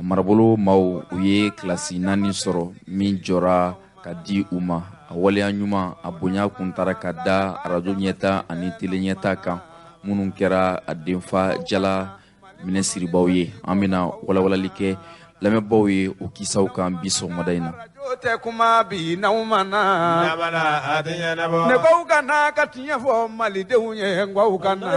marabolo maaw u ye kilasi 4 sɔrɔ min jɔra ka di u ma a waleya ɲuman a bonya kun tara ka da arajo ɲɛta ani tele ɲɛta kan minnu kɛra a denfa jala minɛsiribaw ye an bena walawalali kɛ lamɛnbaw ye o kisaw kan bi sɔgɔmada in na tɛ kuma bi n'aw ma na ne k'aw ka na ka tiɲɛ fɔ malidenw ye n k'aw ka na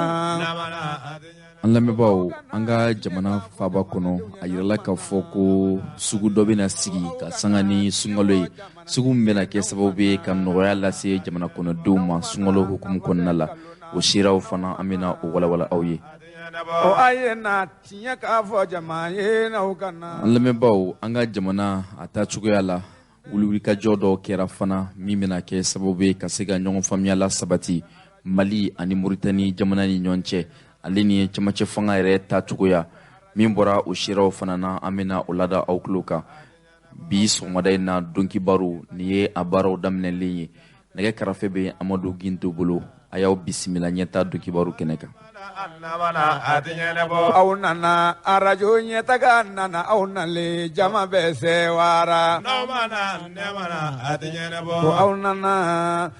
an lamɛnbaw an ka jamana faaba kɔnɔ a yirala k'a fɔ ko sugu dɔ bena sigi ka sanga ni sunkalo ye sugu min bena kɛ sababu ye ka nɔgɔya lase jamana kɔnɔdenw ma sunkalo hukumu kɔnɔna la o siraw fana an bena o walawala aw ye o a ye na tiɲɛ k'a fɔ jama ye n'aw ka na an lamɛnbaw an ka jamana a taa cogoya la wuliwulikajɔ dɔw kɛra fana min bena kɛ sababu ye ka se ka ɲɔgɔn faamuyala sabati mali ani moritani jamana ni ɲɔgɔn cɛ ale ni cɛmancɛ fanga yɛrɛ ta cogoya min bɔra o siraw fana na an bena o lada aw tulo kan bi sɔgɔmada in na donkibaru ni ye a baaraw daminɛlen ye nɛgɛ karafe be amadu ginto bolo a y'aw bisimila ɲɛta donkibaru kɛnɛ kan aw nana arajo ɲɛtaga nana aw nale jama bɛ sewara aw nana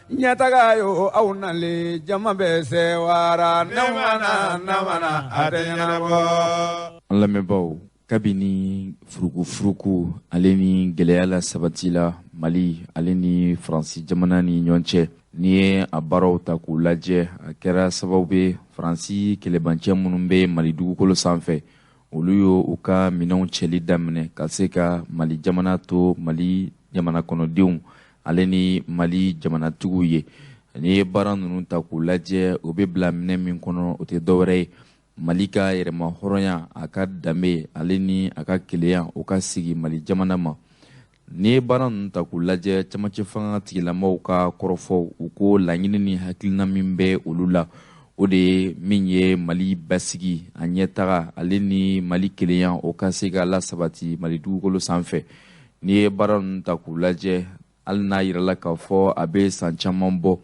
ɲɛtaga yo aw nale jama bɛ sewara an lamɛnbaw kabini furuku ale ni gwɛlɛya la sabati la mali ale ni faransi jamana ni ɲɔgɔn cɛ ni ye a baaraw ta k'u lajɛ a kɛra sababu be faransi kɛlɛbancɛ minnu be mali dugukolo sanfɛ olu y'o u ka minɛnw cɛli daminɛ ka se ka mali jamana to mali jamana kɔnɔdenw ale ni mali jamanatigiw ye ni ye baara ninnu ta k'u lajɛ o be bila minɛ min kɔnɔ o tɛ dɔwɛrɛ ye mali ka yɛrɛma hɔrɔnya a ka danbe ale ni a ka keleya o ka sigi mali jamana ma ni ye baara ninnu ta k'u lajɛ cɛmancɛ fanga tigilamaw ka kɔrɔfɔ u ko laɲini ni hakilina min bɛ olu la o de ye min ye mali basigi a ɲɛtaga ale ni mali kelenya o ka se ka lasabati mali dugukolo sanfɛ ni ye baara ninnu ta k'u lajɛ hali n'a yirala k'a fɔ a bɛ san caman bɔ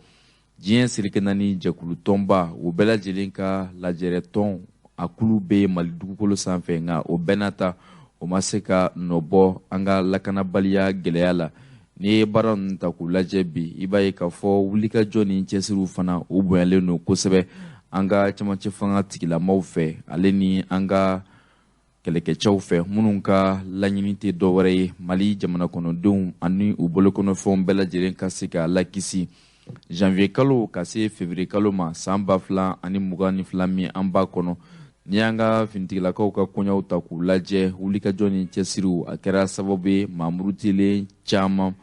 diɲɛ sirike naani jɛkulu tɔnba o bɛɛ lajɛlen ka lajɛrɛ tɔn a kulu bɛ mali dugukolo sanfɛ nka o bɛɛ n'a ta o ma se ka nɔbɔ an ka lakanabaliya gwɛlɛya la ni ye baara ninnu ta k'u lajɛ bi i b'a ye k'a fɔ wulikajɔ ni cɛsiriw fana o bonyalen don kosɛbɛ an ka cɛmancɛ fanga tigilamaw fɛ ale ni an ka kɛlɛkɛcɛw fɛ minnu ka laɲini tɛ dɔwɛrɛ ye mali jamana kɔnɔdenw ani u bolokɔnɔfɛnw bɛɛ lajɛlen ka se ka lakisi janvier kalo ka se février kalo ma san 2022 min an b'a kɔnɔ ni y'an ka finitigilakaw ka kɔɲɔw ta k'u lajɛ wulikajɔ ni cɛsiriw a kɛra sababu ye mamurutilen caman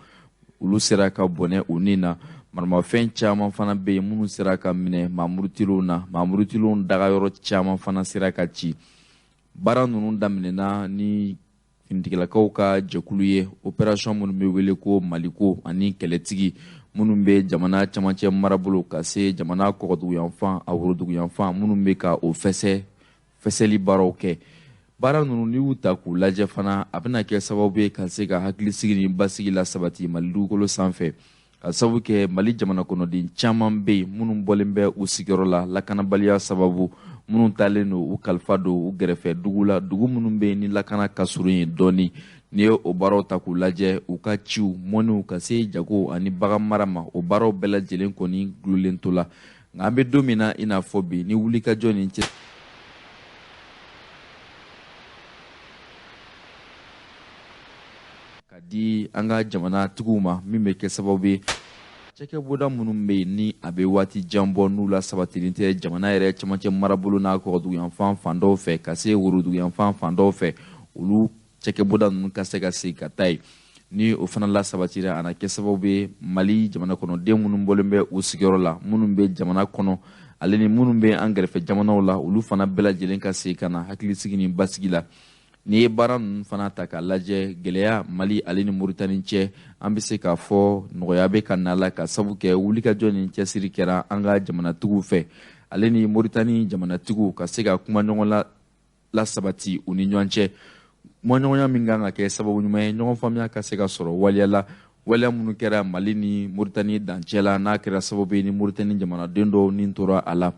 olu sera ka bɔnɛ o nin na maramafɛn caman fana bɛ yen minnu sera ka minɛ mamurutilenw na mamurutilenw dagayɔrɔ caman fana sera ka ci baara ninnu daminɛna ni finitigilakaw ka jɛkulu ye opération minnu bɛ wele ko maliko ani kɛlɛtigi minnu bɛ jamana camancɛ marabolo ka se jamana kɔgɔduguyanfan a woroduguyanfan minnu bɛ ka o fɛsɛli baaraw kɛ baara ninnu n'i y'u ta k'u lajɛ fana a bɛna kɛ sababu ye ka se ka hakilisigi ni basigi la sabati mali dugukolo sanfɛ ka sababu kɛ mali jamana kɔnɔden caman bɛ yen minnu bɔlen bɛ u sigiyɔrɔ la lakanabaliya sababu minnu talen don u kalifa don u gɛrɛfɛ dugu la dugu minnu bɛ yen ni lakana ka surun yen dɔɔni n'i ye o baaraw ta k'u lajɛ u ka ciw mɔniw ka se jago ani bagan mara ma o baaraw bɛɛ lajɛlen kɔni gulolen to la nka an bɛ don min na i n'a fɔ bi ni wulikajɔ ni cɛ ka di an ka jamanatigiw ma min bɛ kɛ sababu ye cɛkɛbɔda minnu bɛ yen ni a bɛ waati jan bɔ n'u la sabatilen tɛ jamana yɛrɛ cɛmancɛ marabolo n'a kɔgɔduguyanfan fan dɔw fɛ ka se woroduguyanfan fan dɔw fɛ olu cɛkɛbɔda ninnu ka se ka segin ka taa yen ni o fana la sabatira a na kɛ sababu ye mali jamana kɔnɔden minnu bɔlen bɛ u sigiyɔrɔ la minnu bɛ jamana kɔnɔ ale ni minnu bɛ an gɛrɛfɛ jamanaw la olu fana bɛɛ lajɛlen ka segin ka na hakilisigi ni basigi la ni ye baara ninnu fana ta k'a lajɛ gwɛlɛya mali ale ni moritani cɛ an bɛ se k'a fɔ nɔgɔya bɛ ka na la ka sabu kɛ wulikajɔ ni cɛsiri kɛra an ka jamanatigiw fɛ ale ni moritani jamanatigiw ka se ka kuma ɲɔgɔn la sabati u ni ɲɔgɔn cɛ kumaɲɔgɔnya min kan ka kɛ sababu ɲuman ye ɲɔgɔn faamuya ka se ka sɔrɔ waliya la waliya minnu kɛra mali ni moritani dancɛ la n'a kɛra sababu ye ni moritani jamanaden dɔw ni tora a la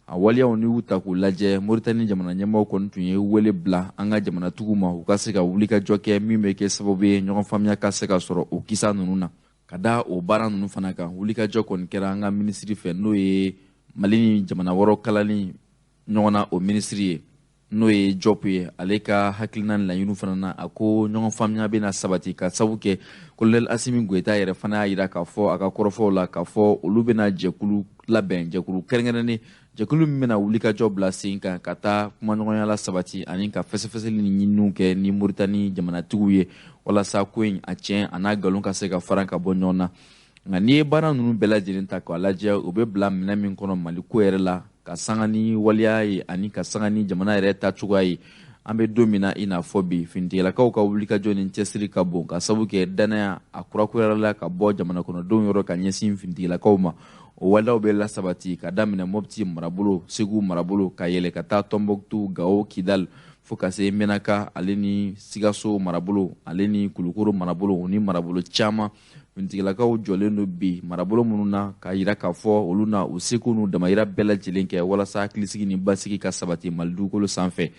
a waliyaw ni y'u ta k'u lajɛ Moritani jamana ɲɛmɔgɔw kɔni tun ye wele bila an ka jamanatigiw ma u ka se ka wulikajɔ kɛ min bɛ kɛ sababu ye ɲɔgɔn faamuya ka se ka sɔrɔ o kisa ninnu na ka da o baara ninnu fana kan wulikajɔ kɔni kɛra an ka minisiri fɛ n'o ye Mali ni jamana wɔɔrɔ kalali ɲɔgɔn na o minisiri ye n'o ye Diop ye ale ka hakilina ni laɲiniw fana na a ko ɲɔgɔn faamuya bɛna sabati ka sabu kɛ Colonel Asimi Goita yɛrɛ fana y'a yira k'a fɔ a ka kɔrɔfɔw la k'a fɔ olu bɛna jɛkulu labɛn jɛkulu kɛrɛnkɛrɛnnen jɛkulu min bɛna wulikajɔ bila sen kan ka taa kumaɲɔgɔnya la sabati ani ka fɛsɛfɛsɛli ni ɲininiw kɛ ni Moritani jamanatigiw ye walasa ko in a tiɲɛ a n'a nkalon ka se ka fara ka bɔ ɲɔgɔn na nka n'i ye baara ninnu bɛɛ lajɛlen ta k'a lajɛ o bɛ bila minɛn min kɔnɔ Mali ko yɛrɛ la ka sanga ni waliya ye ani ka sanga ni jamana yɛrɛ tacogoya ye an bɛ don min na i n'a fɔ bi finitigilakaw ka wulikajɔ ni cɛsiri ka bon ka sabu kɛ danaya a kurakurayala ka bɔ jamana kɔnɔdenw yɔrɔ ka ɲɛsin finitigilakaw ma o waleyaw bɛ lasabati ka daminɛ Mopti marabolo Segu marabolo ka yɛlɛ ka taa Tombouctou Gao Kidal fo ka se Menaka ale ni Sikaso marabolo ale ni Kulukoro marabolo ni marabolo caman finitigilakaw jɔlen do bi marabolo minnu na ka yira k'a fɔ olu na u seko n'u damayira bɛɛ lajɛlen kɛ walasa hakilisigi ni basigi ka sabati Mali dugukolo sanfɛ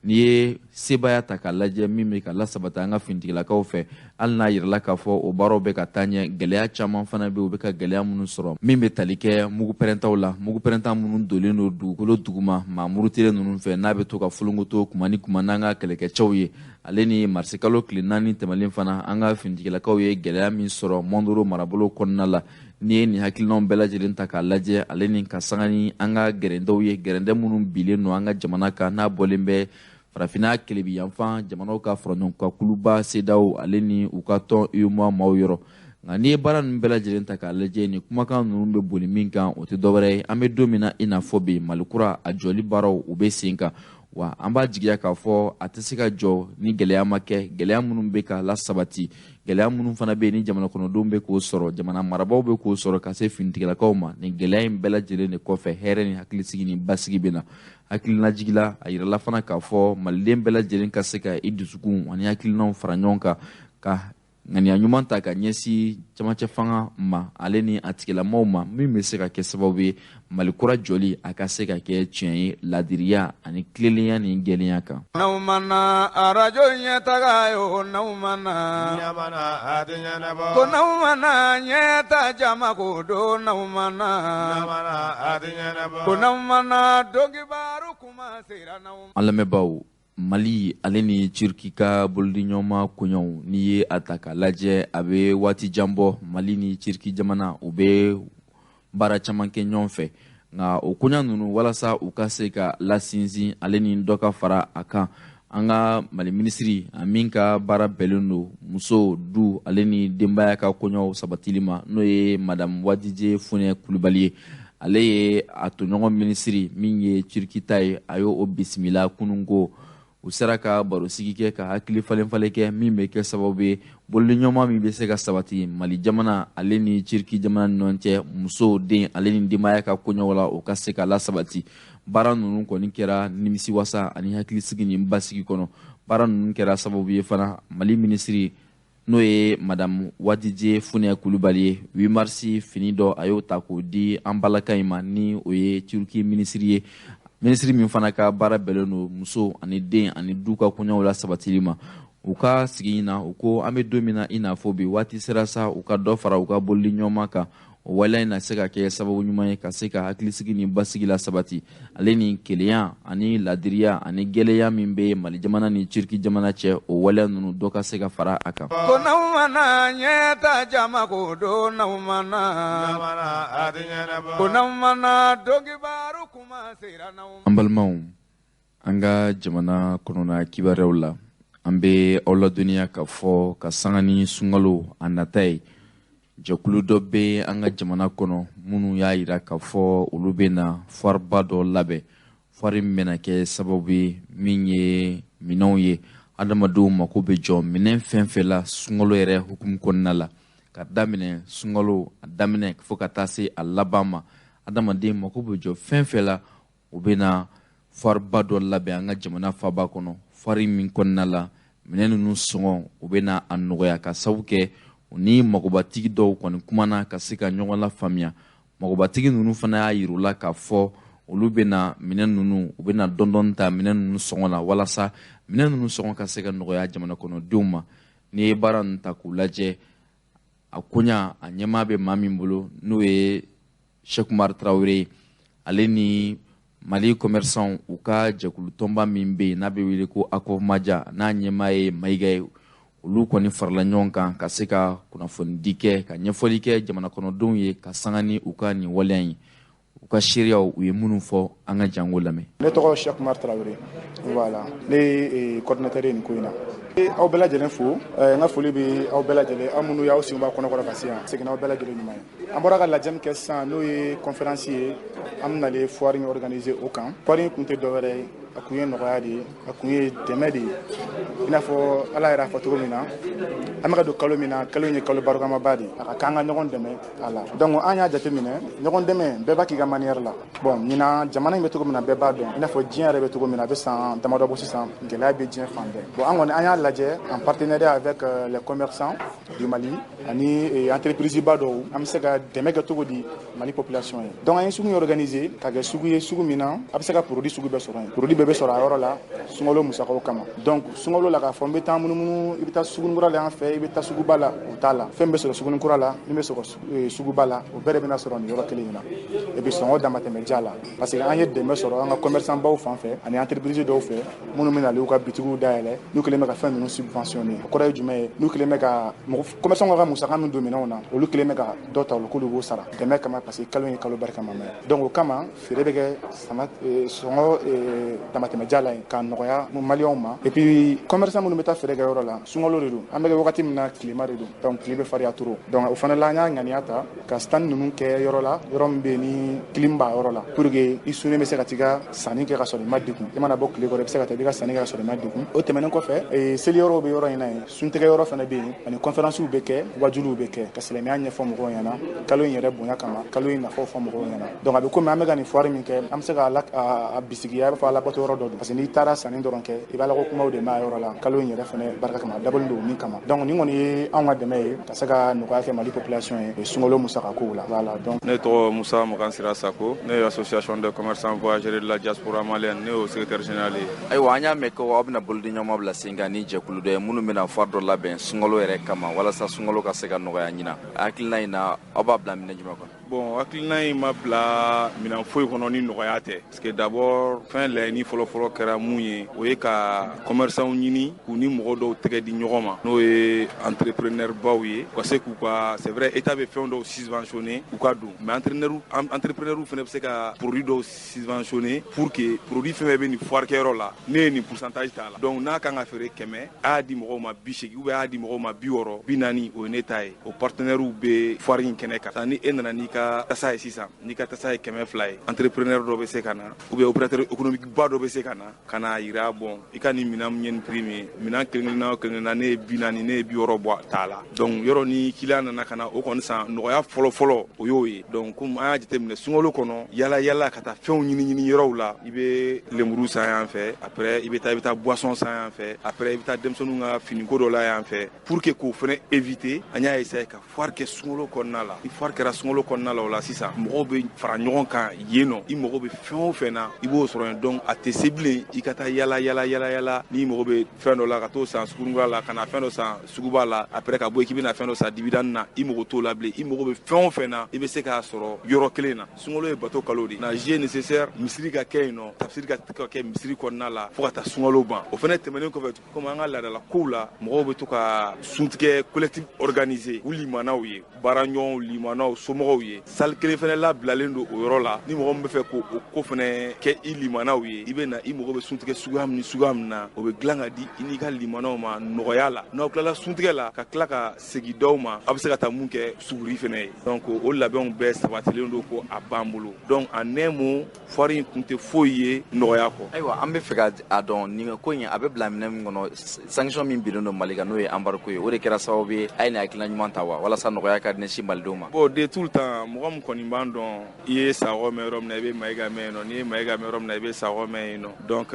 n'i ye sebaya ta k'a lajɛ min bɛ ka lasabati an ka finitigilakaw fɛ hali n'a yirala k'a fɔ o baaraw bɛ ka taa ɲɛ gɛlɛya caman fana bɛ u bɛ ka gɛlɛya minnu sɔrɔ min bɛ tali kɛ mugu pɛrɛntaw la mugu pɛrɛnta minnu donnen do dugukolo duguma maa murutelen ninnu fɛ n'a bɛ to ka folonkoto kuma ni kuma n'an ka kɛlɛkɛcɛw ye ale ni marisikalo tile 4 tɛmɛlen fana an ka finitigilakaw ye gɛlɛya min sɔrɔ Mondoro marabolo kɔnɔna la n'i ye nin hakilinaw bɛɛ lajɛlen ta k'a lajɛ ale ni ka sanga ni an ka gɛrɛndɛw ye gɛrɛndɛ minnu bilen no an ka jamana kan n'a bɔlen bɛ farafinna kelebi yanfan jamanaw ka faraɲɔgɔnka kuluba CEDEAO ale ni u ka tɔn UEMOA maaw yɔrɔ nka n'i ye baara ninnu bɛɛ lajɛlen ta k'a lajɛ nin kumakan ninnu bɛ boli min kan o tɛ dɔwɛrɛ ye an bɛ don min na i n'a fɔ bi Mali kura a jɔli baaraw u bɛ sen kan wa an b'a jigiya k'a fɔ a tɛ se ka jɔ ni gɛlɛya ma kɛ gɛlɛya minnu bɛ ka lasabati gɛlɛya minnu fana bɛ yen ni jamana kɔnɔdenw bɛ k'o sɔrɔ jamana marabaaw bɛ k'o sɔrɔ ka se finitigilakaw ma nin gɛlɛya in bɛɛ lajɛlen de kɔfɛ hɛrɛ ni hakilisigi ni basigi bɛ na hakilinajigila a yirala fana k'a fɔ maliden bɛɛ lajɛlen ka se ka i dusukun ani hakilinaw fara ɲɔgɔn kan ka ŋaniya ɲuman ta ka ɲɛsin camancɛ fanga ma ale ni a tigilamaw ma min bɛ se ka kɛ sababu ye Mali kura jɔli a ka se ka kɛ tiɲɛ ye ladiriya ani tilennenya ni gɛlɛya kan. N'aw mana arajo ɲɛtaga ye o n'aw mana ɲamana a tɛ ɲɛnabɔ ko n'aw mana ɲɛta jama ko don n'aw mana ɲamana a tɛ ɲɛnabɔ ko n'aw mana dɔnkibaaru kuma sera n'aw. An lamɛnbaaw Mali ale ni Turki ka bolodiɲɔgɔnma koɲɛw n'i ye a ta k'a lajɛ a bɛ waati jan bɔ Mali ni Turki jamana u bɛ baara caman kɛ ɲɔgɔn fɛ nka o koɲɛ ninnu walasa u ka se ka lasinsin ale ni dɔ ka fara a kan an ka Mali minisiri a min ka baara bɛnnen do muso du ale ni denbaya ka koɲɛw sabatili ma n'o ye Madame Wadije Funɛ Kulibali ye ale ye a toɲɔgɔn minisiri min ye Turki ta ye a y'o bisimila kunun ko u sera ka barosigi kɛ ka hakili falen-falen kɛ min bɛ kɛ sababu ye bolodiɲɔgɔnma min bɛ se ka sabati Mali jamana ale ni Turki jamana ni ɲɔgɔn cɛ muso den ale ni denbaya ka koɲɛw la o ka se ka lasabati baara ninnu kɔni kɛra nimisiwasa ani hakilisigi ni basigi kɔnɔ baara ninnu kɛra sababu ye fana Mali minisiri n'o ye Madame Wadije Funɛ Kulibali ye 8 mars fini dɔ a y'o ta k'o di an balaka in ma ni o ye Turki minisiri ye minisiri min fana ka baara bɛnnen do muso ani den ani du ka koɲɛw la sabatili ma u ka sigi na u ko an bɛ don min na i n'a fɔ bi waati sera sa u ka dɔ fara u ka bolodiɲɔgɔnma kan o waleya in na se ka kɛ sababu ɲuman ye ka se ka hakilisigi ni basigi la sabati ale ni kelenya ani ladiriya ani gɛlɛya min bɛ Mali jamana ni Turki jamana cɛ o waleya ninnu dɔ ka se ka fara a kan. ko n'aw mana ɲɛta jama ko don n'aw mana a tɛ ɲɛnabɔ ko n'aw mana dɔnkibaaru kuma sera n'aw. An balimaw an ka jamana kɔnɔna kibaruyaw la an bɛ aw ladɔnniya ka fɔ ka sanga ni sunkalo a nata ye jɛkulu dɔ bɛ an ka jamana kɔnɔ minnu y'a yira k'a fɔ olu bɛ na fariba dɔ labɛn fari min bɛna kɛ sababu ye min ye minɛnw ye adamadenw mako bɛ jɔ minɛn fɛn fɛn la sunkalo yɛrɛ hukumu kɔnɔna la ka daminɛ sunkalo a daminɛ fo ka taa se a laban ma adamaden mako bɛ jɔ fɛn fɛn la u bɛ na fariba dɔ labɛn an ka jamana faaba kɔnɔ fari min kɔnɔna la minɛn ninnu sɔngɔ u bɛ na a nɔgɔya ka sababu kɛ u ni magobatigi dɔw kɔni kumana ka se ka ɲɔgɔn lafaamuya magobatigi ninnu fana y'a yir'u la k'a fɔ olu bena minɛn nunu u bena dɔndɔn ta minɛn nunu sɔngɔ la walasa minɛn nunu sɔngɔ ka se ka nɔgɔya jamana kɔnɔdenw ma. Ni ye baara nunu ta k'u lajɛ a koɲa a ɲɛmaa bɛ maa min bolo n'o ye Cheikh Oumar Traoré ale ni Mali commerçant u ka jɛkulu tɔnba min bɛ yen n'a bɛ wele ko Akɔmaja n'a ɲɛmaa ye Mayiga ye olu kɔni farala ɲɔgɔn kan ka se ka kunnafonidi kɛ ka ɲɛfɔli kɛ jamana kɔnɔdenw ye ka sanga ni u ka nin waleya ye u ka seereyaw u ye minnu fɔ an ka jango lamɛn. Ne tɔgɔ Cheikh Oumar Traoré voilà ne ye coordinateur ye nin ko in na. Aw bɛɛ lajɛlen fo n ka foli bɛ aw bɛɛ lajɛlen aw minnu y'aw senw b'a kɔnɔkɔrɔ ka se yan seginna aw bɛɛ lajɛlen ɲuman ye. An bɔra ka lajɛ min kɛ sisan n'o ye conférence ye an bɛnalen foire in organiser o kan. Foire in kun tɛ dɔwɛrɛ ye a kun ye nɔgɔya de ye a kun ye dɛmɛ de ye i n'a fɔ Ala yɛrɛ a fɔ cogo min na an bɛ ka don kalo min na kalo in ye kalo barokamaba de ye a ka kan an ka ɲɔgɔn dɛmɛ a la donc an y'a jateminɛ ɲɔgɔn dɛmɛ bɛɛ b'a k'i ka manière la bon ɲinan jamana in bɛ cogo min na bɛɛ b'a dɔn i n'a fɔ diɲɛ yɛrɛ bɛ cogo min na a bɛ san damadɔ bɔ sisan gɛlɛya bɛ diɲɛ fan bɛɛ bon an kɔni an y'a lajɛ en partenariat avec les commerçants du Mali ani entreprise ba dɔw an bɛ se ka dɛmɛ kɛ cogo di Mali population ye donc an ye sugu organiser ka kɛ sugu ye sugu min na a bɛ se ka produit sugu bɛɛ sɔrɔ yen produit bɛɛ bɛ sɔrɔ a yɔrɔ la sunkalo musakaw kama donc sunkalo la k'a fɔ n bɛ taa munumunu i bɛ taa sugunikura la yan fɛ i bɛ taa suguba la o t'a la fɛn bɛ sɔrɔ sugunikura la min bɛ sɔrɔ suguba la o bɛɛ de bɛna sɔrɔ nin yɔrɔ kelen in na et puis sɔngɔ damatɛmɛ ja la parce que an ye dɛmɛ sɔrɔ an ka commerçant baw fan fɛ ani entreprise dɔw fɛ minnu bɛ na u ka bitigiw dayɛlɛ n'u kɛlen bɛ ka fɛn ninnu subventionné o kɔrɔ ye jumɛn ye n'u kɛlen bɛ ka commerçant ka musaka min don minɛnw na olu kɛlen bɛ ka dɔ ta olu k'olu b'o sara dɛmɛ kama parce que kalo in ye kalo barikama mɛ donc o kama feere bɛ kɛ sɔngɔ damatɛmɛ ja la k'a nɔgɔya maliyɛnw ma et puis commerçant minnu bɛ taa feere kɛ yɔrɔ la sunkalo de don an bɛ kɛ wagati min na tilema de don donc tile bɛ fariya toro donc o fana la an y'a ŋaniya ta ka stand ninnu kɛ yɔrɔ la yɔrɔ min bɛ yen ni clim b'a yɔrɔ la pour que i sunnen bɛ se ka t'i ka sanni kɛ ka sɔrɔ i ma degun i mana bɔ tile kɔrɔ i bɛ se ka taa i ka sanni kɛ ka sɔrɔ i ma degun o tɛmɛnen kɔfɛ seli yɔrɔw bɛ yɔrɔ in na yen suntigɛ yɔrɔ fana bɛ yen ani conférencew bɛ kɛ wajuliw bɛ kɛ ka silamɛya ɲɛfɔ mɔgɔw ɲɛna kalo in yɛrɛ bonya kama kalo in nafaw fɔ mɔgɔw ɲɛna donc a bɛ komi an bɛ ka nin foire min kɛ an bɛ se ka a bisigiya i b'a fɔ a labato yɔrɔ dɔ don parce que n'i taara sanni dɔrɔn kɛ i b'a la ko kumaw de m'a yɔrɔ la kalo in yɛrɛ fana barika kama dabɔlen don min kama donc nin kɔni ye anw ka dɛmɛ ye ka se ka nɔgɔya kɛ Mali population ye sunkalo musakakow la voilà donc ne tɔgɔ Musa Makansira Sako ne ye association de commerçants voyageurs de la diaspora malienne ne y'o secrétaire général ye. Ayiwa an y'a mɛn ko aw bɛna bolodi ɲɔgɔn bila sen kan ni jɛkulu dɔ ye minnu bɛna foire dɔ labɛn sunkalo yɛrɛ kama walasa sunkalo ka se ka nɔgɔya ɲina hakilina in na aw b'a bila minɛ jumɛn kɔnɔ? Bon hakilina in ma bila minɛn foyi kɔnɔ ni nɔgɔya tɛ parce que d'abord fɛn laɲini fɔlɔfɔlɔ kɛra mun ye o ye ka commerçants ɲini k'u ni mɔgɔ dɔw tɛgɛ di ɲɔgɔn ma n'o ye entrepreneur baw ye u ka se k'u ka c'est vrai état bɛ fɛn dɔw subventionné u ka don mais entrepreneur fana bɛ se ka produit dɔw subventionné pour que produit fɛn fɛn bɛ nin foire kɛyɔrɔ la ne ye nin pourcentage t'a la donc n'a kan ka feere 100 a y'a di mɔgɔw ma 80 ou bien a y'a di mɔgɔw ma 60 40 o ye ne ta ye o partenaires bɛ foire in kɛnɛ kan sa ni e nana n'i ka tasa ye sisan n'i ka tasa ye 200 ye entrepreneur dɔ bɛ se ka na ou bien opérateur économique ba dɔ bɛ se ka na yira bon i ka nin minɛn min ye nin prix min ye minɛn kelen kelenna ne ye 40 ne ye 60 bɔ t'a la donc yɔrɔ ni client nana ka na o kɔni san nɔgɔya fɔlɔfɔlɔ o y'o ye donc comme an y'a jateminɛ sunkalo kɔnɔ yala ka taa fɛnw ɲini yɔrɔw la i bɛ lemuru san yan fɛ après i bɛ taa boisson san yan fɛ après i bɛ taa denmisɛnninw ka finiko dɔ la yan fɛ pour que k'o fana éviter an y'a essayer ka foire kɛ sunkalo kɔnɔna la ni foire kɛra sunkalo kɔnɔna la o la sisan mɔgɔw bɛ fara ɲɔgɔn kan yen nɔ i mago bɛ fɛn o fɛn na i b'o sɔrɔ yen donc a tɛ se bilen i ka taa yala n'i mago bɛ fɛn dɔ la ka t'o san sugunikura la ka na fɛn dɔ san suguba la après ka bɔ k'i bɛna fɛn dɔ san dividende na i mago t'o la bilen i mago bɛ fɛn o fɛn na i bɛ se k'a sɔrɔ yɔrɔ kelen na sunkalo ye bato kalo de na jeu nécessaire misiri ka kɛ yen nɔ tafsiri ka kɛ misiri kɔnɔna la fo ka taa sunkalo ban o fana tɛmɛnen kɔfɛ komi an ka laadala kow la mɔgɔw bɛ to ka suntigɛ collectif organisé u limanaw ye baara ɲɔgɔnw limanaw somɔgɔw ye salle kelen fana labilalen don o yɔrɔ la ni mɔgɔ min bɛ fɛ k'o ko fana kɛ i limanaw ye i bɛ na i mago bɛ suntigɛ suguya min na o bɛ dilan ka di i n'i ka limanaw ma nɔgɔya la n'aw tilala suntigɛ la ka tila ka segin dɔw ma aw bɛ se ka taa mun kɛ suguri fana ye donc o labɛnw bɛɛ sabatilen don ko a b'an bolo donc en un mot foire in tun tɛ foyi ye nɔgɔya kɔ. Ayiwa an bɛ fɛ k'a dɔn nin ko in a bɛ bila minɛ min kɔnɔ sanction min bilen don Mali kan n'o ye embargo ye o de kɛra sababu ye a ye nin hakilina ɲuman ta wa walasa nɔgɔya ka ɲɛsin malidenw ma. Bon de tout le temps la mɔgɔ min kɔni b'an dɔn i ye Sakɔ mɛn yɔrɔ min na i bɛ Mayiga mɛn yen nɔ n'i ye Mayiga mɛn yɔrɔ min na i bɛ Sakɔ mɛn yen nɔ donc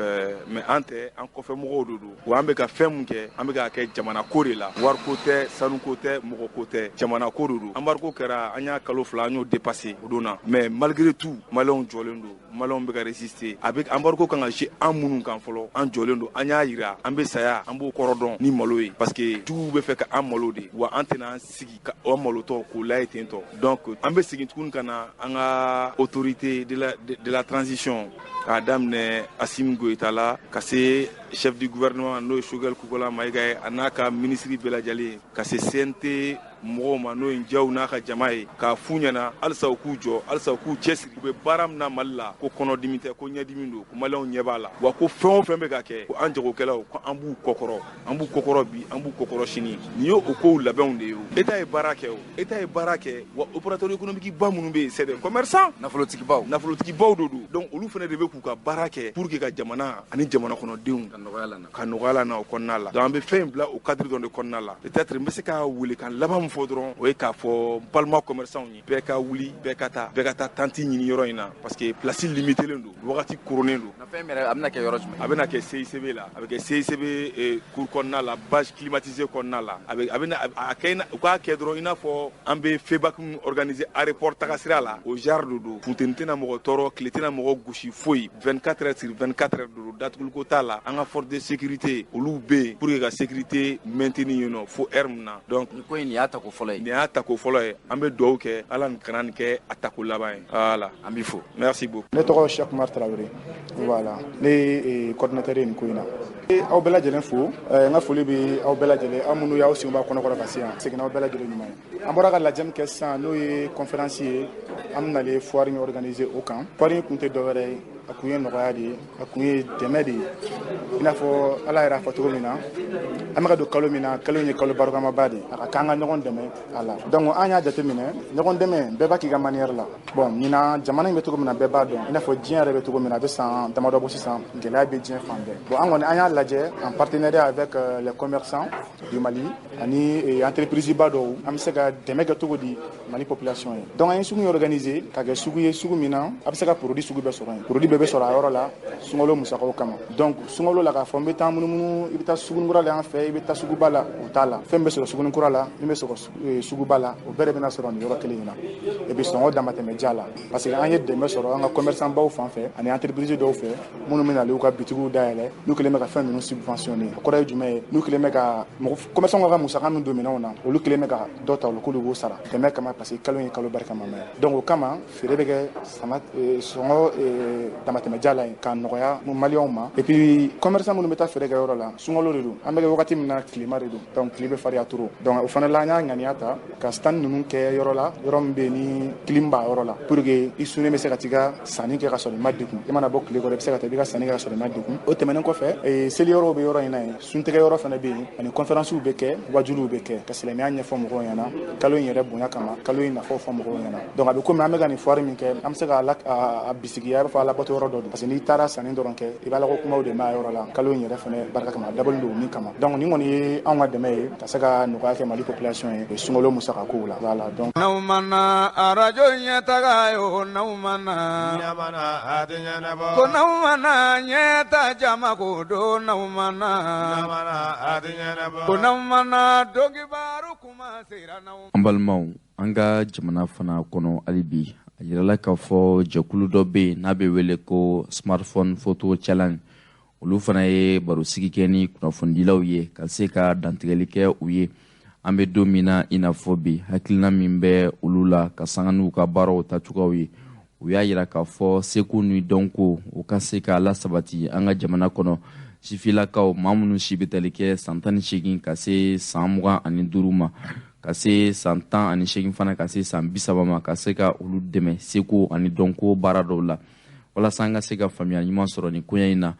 mais an tɛ an kɔfɛ mɔgɔw de don wa an bɛ ka fɛn min kɛ an bɛ k'a kɛ jamana ko de la wariko tɛ sanuko tɛ mɔgɔ ko tɛ jamana ko de don embargo kɛra an y'a kalo 2 an y'o dépassé o don na mais malgré tout maliyɛnw jɔlen don maliyɛnw bɛ ka résister a bɛ embargo kan ka se an minnu kan fɔlɔ an jɔlen don an y'a yira an bɛ saya an b'o kɔrɔ dɔn ni malo ye parce que juguw bɛ fɛ ka an malo de wa an tɛna an sigi ka o malo tɔ k'o layɛ ten tɔ donc an bɛ segin tuguni ka na an ka autorité de la transition k'a daminɛ Assimi Goïta la ka se chef du gouvernement n'o ye Choguel Kukola Mayiga ye a n'a ka ministre bɛɛ lajɛlen ka se CNT mɔgɔw ma n'o ye Njaw n'a ka jama ye k'a f'u ɲɛna halisa u k'u jɔ halisa u k'u cɛsiri u bɛ baara min na Mali la ko kɔnɔdimi tɛ ko ɲɛdimi don ko maliyɛnw ɲɛ b'a la wa ko fɛn o fɛn bɛ ka kɛ ko an jagokɛlaw ko an b'u kɔkɔrɔ bi an b'u kɔkɔrɔ sini nin ye o kow labɛnw de ye o État ye baara kɛ o État ye baara kɛ wa opérateur économique ba minnu bɛ yen c'est des commerçants nafolotigibaw de don donc olu fana de bɛ k'u ka baara kɛ pour que ka jamana ani jamana kɔnɔdenw ka nɔgɔya la na o kɔnɔna la donc an bɛ fɛn in bila o cadre dɔ de kɔnɔna la peut-être n bɛ se ka wele ka laban min fɔ dɔrɔn o ye k'a fɔ balima commerçants ye bɛɛ ka wuli bɛɛ ka taa tanti ɲini yɔrɔ in na parce que place limité len don wagati koronnen don na fɛn yɛrɛ a bɛna kɛ yɔrɔ jumɛn a bɛna kɛ CICB la a bɛ kɛ CICB cour kɔnɔna la bâche climatisée kɔnɔna la a kɛ u k'a kɛ dɔrɔn i n'a fɔ an bɛ feedback min organiser aéroport tagasira la o genre de don funteni tɛna mɔgɔ tɔɔrɔ tile tɛna mɔgɔ gosi foyi 24 heures sur 24 heures de don datuguliko t'a la an ka force de sécurité olu bɛ yen pour que ka sécurité maintenir yen nɔ fo heure min na donc ni ko in nin y'a tako fɔlɔ ye nin y'a tako fɔlɔ ye an bɛ dugawu kɛ ala nin kana nin kɛ a tako laban ye voilà an b'i fo merci beaucoup ne tɔgɔ Cheikh Umar Traoré voilà ne ye coordinateur ye nin ko in na aw bɛɛ lajɛlen fo n ka foli bɛ aw bɛɛ lajɛlen aw minnu y'aw senw b'a kɔnɔkɔrɔ ka se yan seginna aw bɛɛ lajɛlen ɲuman ye an bɔra ka lajɛ min kɛ sisan n'o ye conférence ye an bɛnalen foire in organiser o kan foire in kun tɛ dɔwɛrɛ ye a kun ye nɔgɔya de ye a kun ye dɛmɛ de ye i n'a fɔ ala yɛrɛ a fɔ cogo min na an bɛ ka don kalo min na kalo in ye kalo barokamaba de a ka kan ka ɲɔgɔn dɛmɛ a la donc an y'a jateminɛ ɲɔgɔn dɛmɛ bɛɛ b'a k'i ka manière la bon ɲinan jamana in bɛ cogo min na bɛɛ b'a dɔn i n'a fɔ diɲɛ yɛrɛ bɛ cogo min na a bɛ san damadɔ bɔ sisan gɛlɛya bɛ diɲɛ fan bɛɛ bon an kɔni an y'a lajɛ en partenariat avec les commerçants du Mali ani entreprise ba dɔw an bɛ se ka dɛmɛ kɛ cogo di Mali population ye donc an ye sugu organiser ka kɛ sugu ye sugu min na a bɛ se ka produit sugu bɛɛ sɔrɔ yen produit bɛɛ bɛ sɔrɔ a yɔrɔ la sunkalo musakaw kama donc sunkalo la k'a fɔ n bɛ taa munumunu i bɛ taa sugunikura la yan fɛ i bɛ taa suguba la o t'a la fɛn bɛ sɔrɔ sugunikura la min bɛ sɔrɔ suguba la o bɛɛ de bɛna sɔrɔ nin yɔrɔ kelen in na et puis sɔngɔ damatɛmɛ ja la parce que an ye dɛmɛ sɔrɔ an ka commerçant baw fan fɛ ani entreprise dɔw fɛ minnu bɛ nalen u ka bitigiw dayɛlɛ n'u kɛlen bɛ ka fɛn ninnu subventionné o kɔrɔ ye jumɛn ye n'u kɛlen bɛ ka commerçant ka musaka min don minɛnw na olu kɛlen bɛ ka dɔ ta olu k'olu b'o sara dɛmɛ kama parce que kalo in ye kalo barikama mɛ donc o kama feere bɛ kɛ sɔngɔ damatɛmɛ ja la yen k'a nɔgɔya maliyɛnw ma et puis commerçant minnu bɛ taa feere kɛ yɔrɔ la sunkalo de don an bɛ kɛ wagati min na tilema de don donc tile bɛ fariya toro donc o fana la an y'a ŋaniya ta ka stand ninnu kɛ yɔrɔ la yɔrɔ min bɛ yen ni clim b'a yɔrɔ la pour que i sunnen bɛ se ka t'i ka sanni kɛ ka sɔrɔ i ma degun i mana bɔ tile kɔrɔ i bɛ se ka taa i ka sanni kɛ ka sɔrɔ i ma degun o tɛmɛnen kɔfɛ seli yɔrɔw bɛ yɔrɔ in na yen suntigɛ yɔrɔ fana bɛ yen ani conférencew bɛ kɛ wajuliw bɛ kɛ ka silamɛya ɲɛfɔ mɔgɔw ɲɛna kalo in yɛrɛ bonya kama kalo in nafaw fɔ mɔgɔw ɲɛna donc a bɛ komi an bɛ ka nin foire min kɛ an bɛ se k'a bisigiya i b'a fɔ a labato yɔrɔ dɔ don parce que n'i taara sanni dɔrɔn kɛ i b'a la ko kumaw de mɛn a yɔrɔ la kalo in yɛrɛ fana barika kama a dabɔlen don min kama donc nin kɔni ye anw ka dɛmɛ ye ka se ka nɔgɔya kɛ Mali population ye sunkalo musakakow la voilà donc n'aw mana arajo ɲɛtaga ye o n'aw mana ko n'aw mana ɲɛta jama ko don n'aw mana ko n'aw mana dɔnkibaru kuma sera n'aw an balimaw an ka jamana fana kɔnɔ hali bi a yirala k'a fɔ jɛkulu dɔ bɛ yen n'a bɛ wele ko smartphone photo challenge olu fana ye barosigi kɛ ni kunnafonidilaw ye ka se ka dantigɛli kɛ u ye an bɛ don min na i n'a fɔ bi hakilina min bɛ olu la ka sanga n'u ka baaraw tacogoyaw ye u y'a yira k'a fɔ seko ni dɔnko u ka se ka lasabati an ka jamana kɔnɔ sifilakaw maa minnu si bɛ tali kɛ san 18 ka se san 25 ma ka se san 18 fana ka se san 30 ma ka se ka olu dɛmɛ seko ani dɔnko baara dɔw la walasa an ka se ka faamuya ɲuman sɔrɔ nin koɲa in na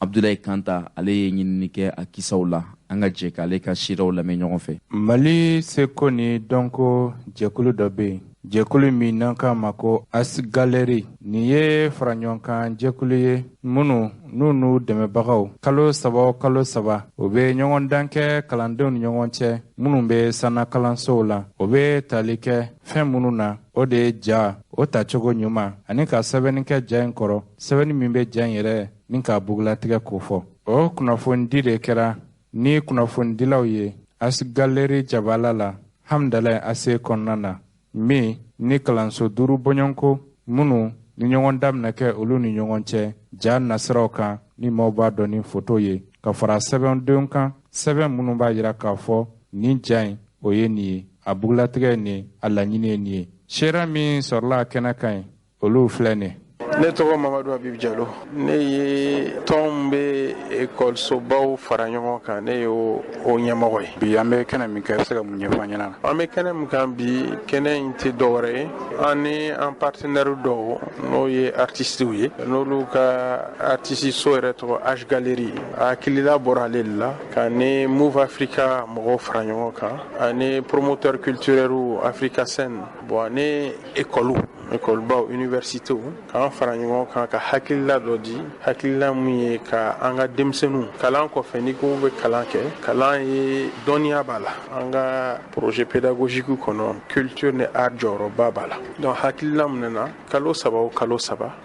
Abdoulaye Kanta ale ye ɲinini kɛ a kisaw la an ka jɛ k'ale ka siraw lamɛn ɲɔgɔn fɛ. Mali seko ni dɔnko jɛkulu dɔ bɛ yen jɛkulu min n'an k'a ma ko Asgaleri. Nin ye faraɲɔgɔnkan jɛkulu ye minnu n'u dɛmɛbagaw kalo saba o bɛ ɲɔgɔn dan kɛ kalandenw ni ɲɔgɔn cɛ minnu bɛ sanna kalansow la. O bɛ tali kɛ fɛn minnu na o de ye ja, o tacogo ɲuman ani ka sɛbɛnni kɛ ja in kɔrɔ, sɛbɛnni min bɛ ja in yɛrɛ ni k'a bugulatigɛ k'o fɔ. O kunnafonidi de kɛra ni kunnafonidilaw ye Asgaleri Jabala la Hamdalaye Ase kɔnɔna na min ni kalanso 5 bɔɲɔgɔnko minnu ni ɲɔgɔn dan bɛna kɛ olu ni ɲɔgɔn cɛ ja nasiraw kan ni maaw b'a dɔn ni foto ye ka fara sɛbɛndenw kan, sɛbɛn minnu b'a jira k'a fɔ nin ja in o ye nin ye, a bugulatigɛ ye nin ye, a laɲini ye nin ye. Seereya min sɔrɔla a kɛnɛ kan ye olu filɛ nin ye. Ne tɔgɔ Mamadu Habib Jalo. Ne ye tɔn bɛ ekɔlisobaw fara ɲɔgɔn kan, ne ye o ɲɛmɔgɔ ye. Bi an bɛ kɛnɛ min kɛ, i bɛ se ka mun ɲɛfɔ an ɲɛna? An bɛ kɛnɛ min kan bi, kɛnɛ in tɛ dɔwɛrɛ ye. An ni an partenaire dɔw n'o ye artistes ye, n'olu ka artiste so yɛrɛ tɔgɔ Asgaleri. A hakilila bɔra ale de la ka ni Move Africa mɔgɔw fara ɲɔgɔn kan ani promoteur culturel Africa Scène, bon ani école-baw, université k'an fara ɲɔgɔn kan ka hakilila dɔ di, hakilila mun ye ka an ka denmisɛnninw kalan kɔfɛ ni ko bɛ kalan kɛ, kalan ye dɔnniya b'a la, an ka projet pédagogique kɔnɔ culture ni art jɔyɔrɔba b'a la. Donc hakilila mun nana kalo saba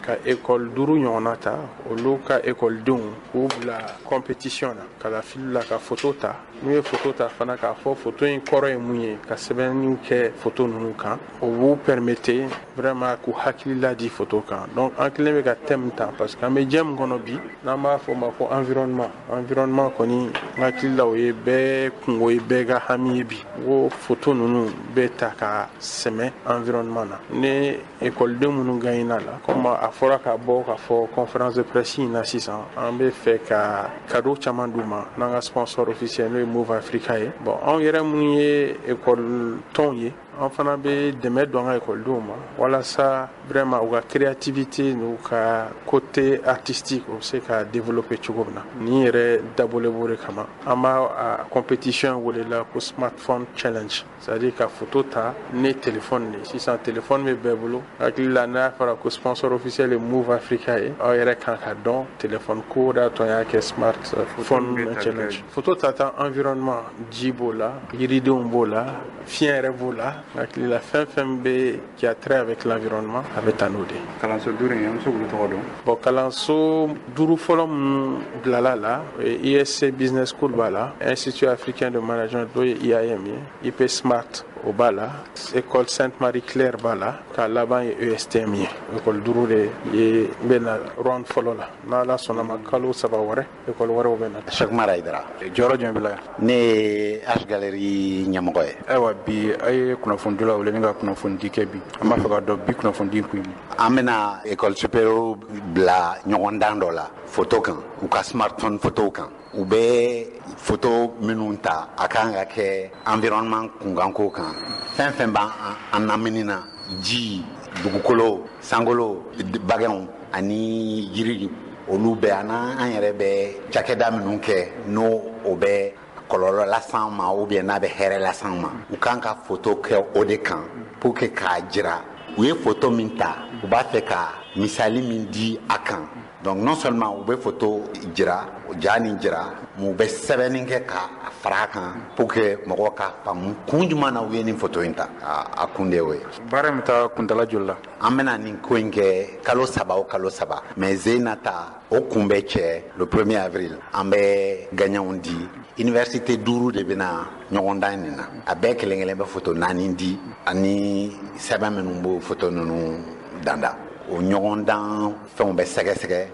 ka école 5 ɲɔgɔnna ta, olu ka écoledenw k'u bila compétition na, kalafili la ka photo ta, n'u ye photo ta fana k'a fɔ photo in kɔrɔ ye mun ye, ka sɛbɛnniw kɛ photo ninnu kan, o b'u permettre vraiment k'u hakilila di photo kan. Donc an kelen bɛ ka thème ta parce que an bɛ diɲɛ min kɔnɔ bi n'an b'a fɔ o ma ko environnement kɔni hakilila o ye bɛɛ kungo ye, bɛɛ ka hami ye bi, o photo ninnu bɛ ta ka sɛmɛ environnement na. Ni école minnu gagnera la, comme a fɔra ka bɔ ka fɔ conférence de presse in na sisan, an bɛ fɛ ka cadeau caman d'u ma n'an ka sponsor officiel n'o ye Move Africa ye. Bon anw yɛrɛ mun ye école tɔn ye, an fana bɛ dɛmɛ don an ka écoledenw ma walasa vraiment u ka créativité n'u ka côté artistique u bɛ se ka développer cogo min na. Nin yɛrɛ dabɔlen b'o de kama. An b'a compétition welela ko smartphone challenge, c'est-à-dire ka photo ta ni téléphone de. Sisan téléphone bɛ bɛɛ bolo, hakili la n'a fɔra ko sponsor officiel ye Move Africa ye, aw yɛrɛ kan ka dɔn téléphone ko da tɔ y'a kɛ smartphone challenge. Photo ta ta environnement, ji b'o la, yiridenw b'o la, fiɲɛ yɛrɛ b'o la, hakili la fɛn bɛ qui a trait avec l'environnement a bɛ taa n'o de. Kalanso 5 in an bɛ se k'olu tɔgɔ dɔn? Bon kalanso 5 fɔlɔ min bilala la, ISC Business School b'a la, Institut Africain de Management dɔ ye IAM ye, IP Smart o b'a la, école Sainte Marie Claire b'a la, ka laban ye ESTM ye. École 5 de ye bɛ na round fɔlɔ la, n'Ala sɔnna ma kalo 3 wɛrɛ école wɛrɛw bɛ na. Cheikh Mara Aidara. Jɔyɔrɔ jumɛn b'i la? Ne ye Asgaleri ɲɛmɔgɔ ye. Ayiwa bi a ye kunnafonidilaw wele ni ka kunnafonidi kɛ bi, an b'a fɛ ka dɔn bi kunnafoni kun ye. An bɛna école supérieure bila ɲɔgɔn dan dɔ la photo kan, u ka smartphone photo kan. U bɛ photo minnu ta a kan ka kɛ environnement kunkanko kan. Fɛn b'an lamini na, ji, dugukolo, sankolo, baganw ani yiri, olu bɛ an yɛrɛ bɛ cakɛda minnu kɛ n'o o bɛ kɔlɔlɔ las'an ma ou bien n'a bɛ hɛrɛ las'an ma. U kan ka photo kɛ o de kan pour que k'a jira u ye photo min ta u b'a fɛ ka misali min di a kan. Donc non seulement u bɛ photo jira, ja ni jira, mais u bɛ sɛbɛnni kɛ ka fara a kan pour que mɔgɔw ka faamu kun jumɛn na u ye nin photo in ta. A kun de y'o ye. Baara in bɛ taa kuntala joli la? An bɛna nin ko in kɛ kalo 3 mais Zeyna ta o kun bɛ cɛ le 1er avril an bɛ gagnants di. Université 5 de bɛna ɲɔgɔn dan nin na. A bɛɛ kelen bɛ photo 4 di ani sɛbɛn minnu b'o photo ninnu danda. O ɲɔgɔn dan fɛnw bɛ sɛgɛsɛgɛ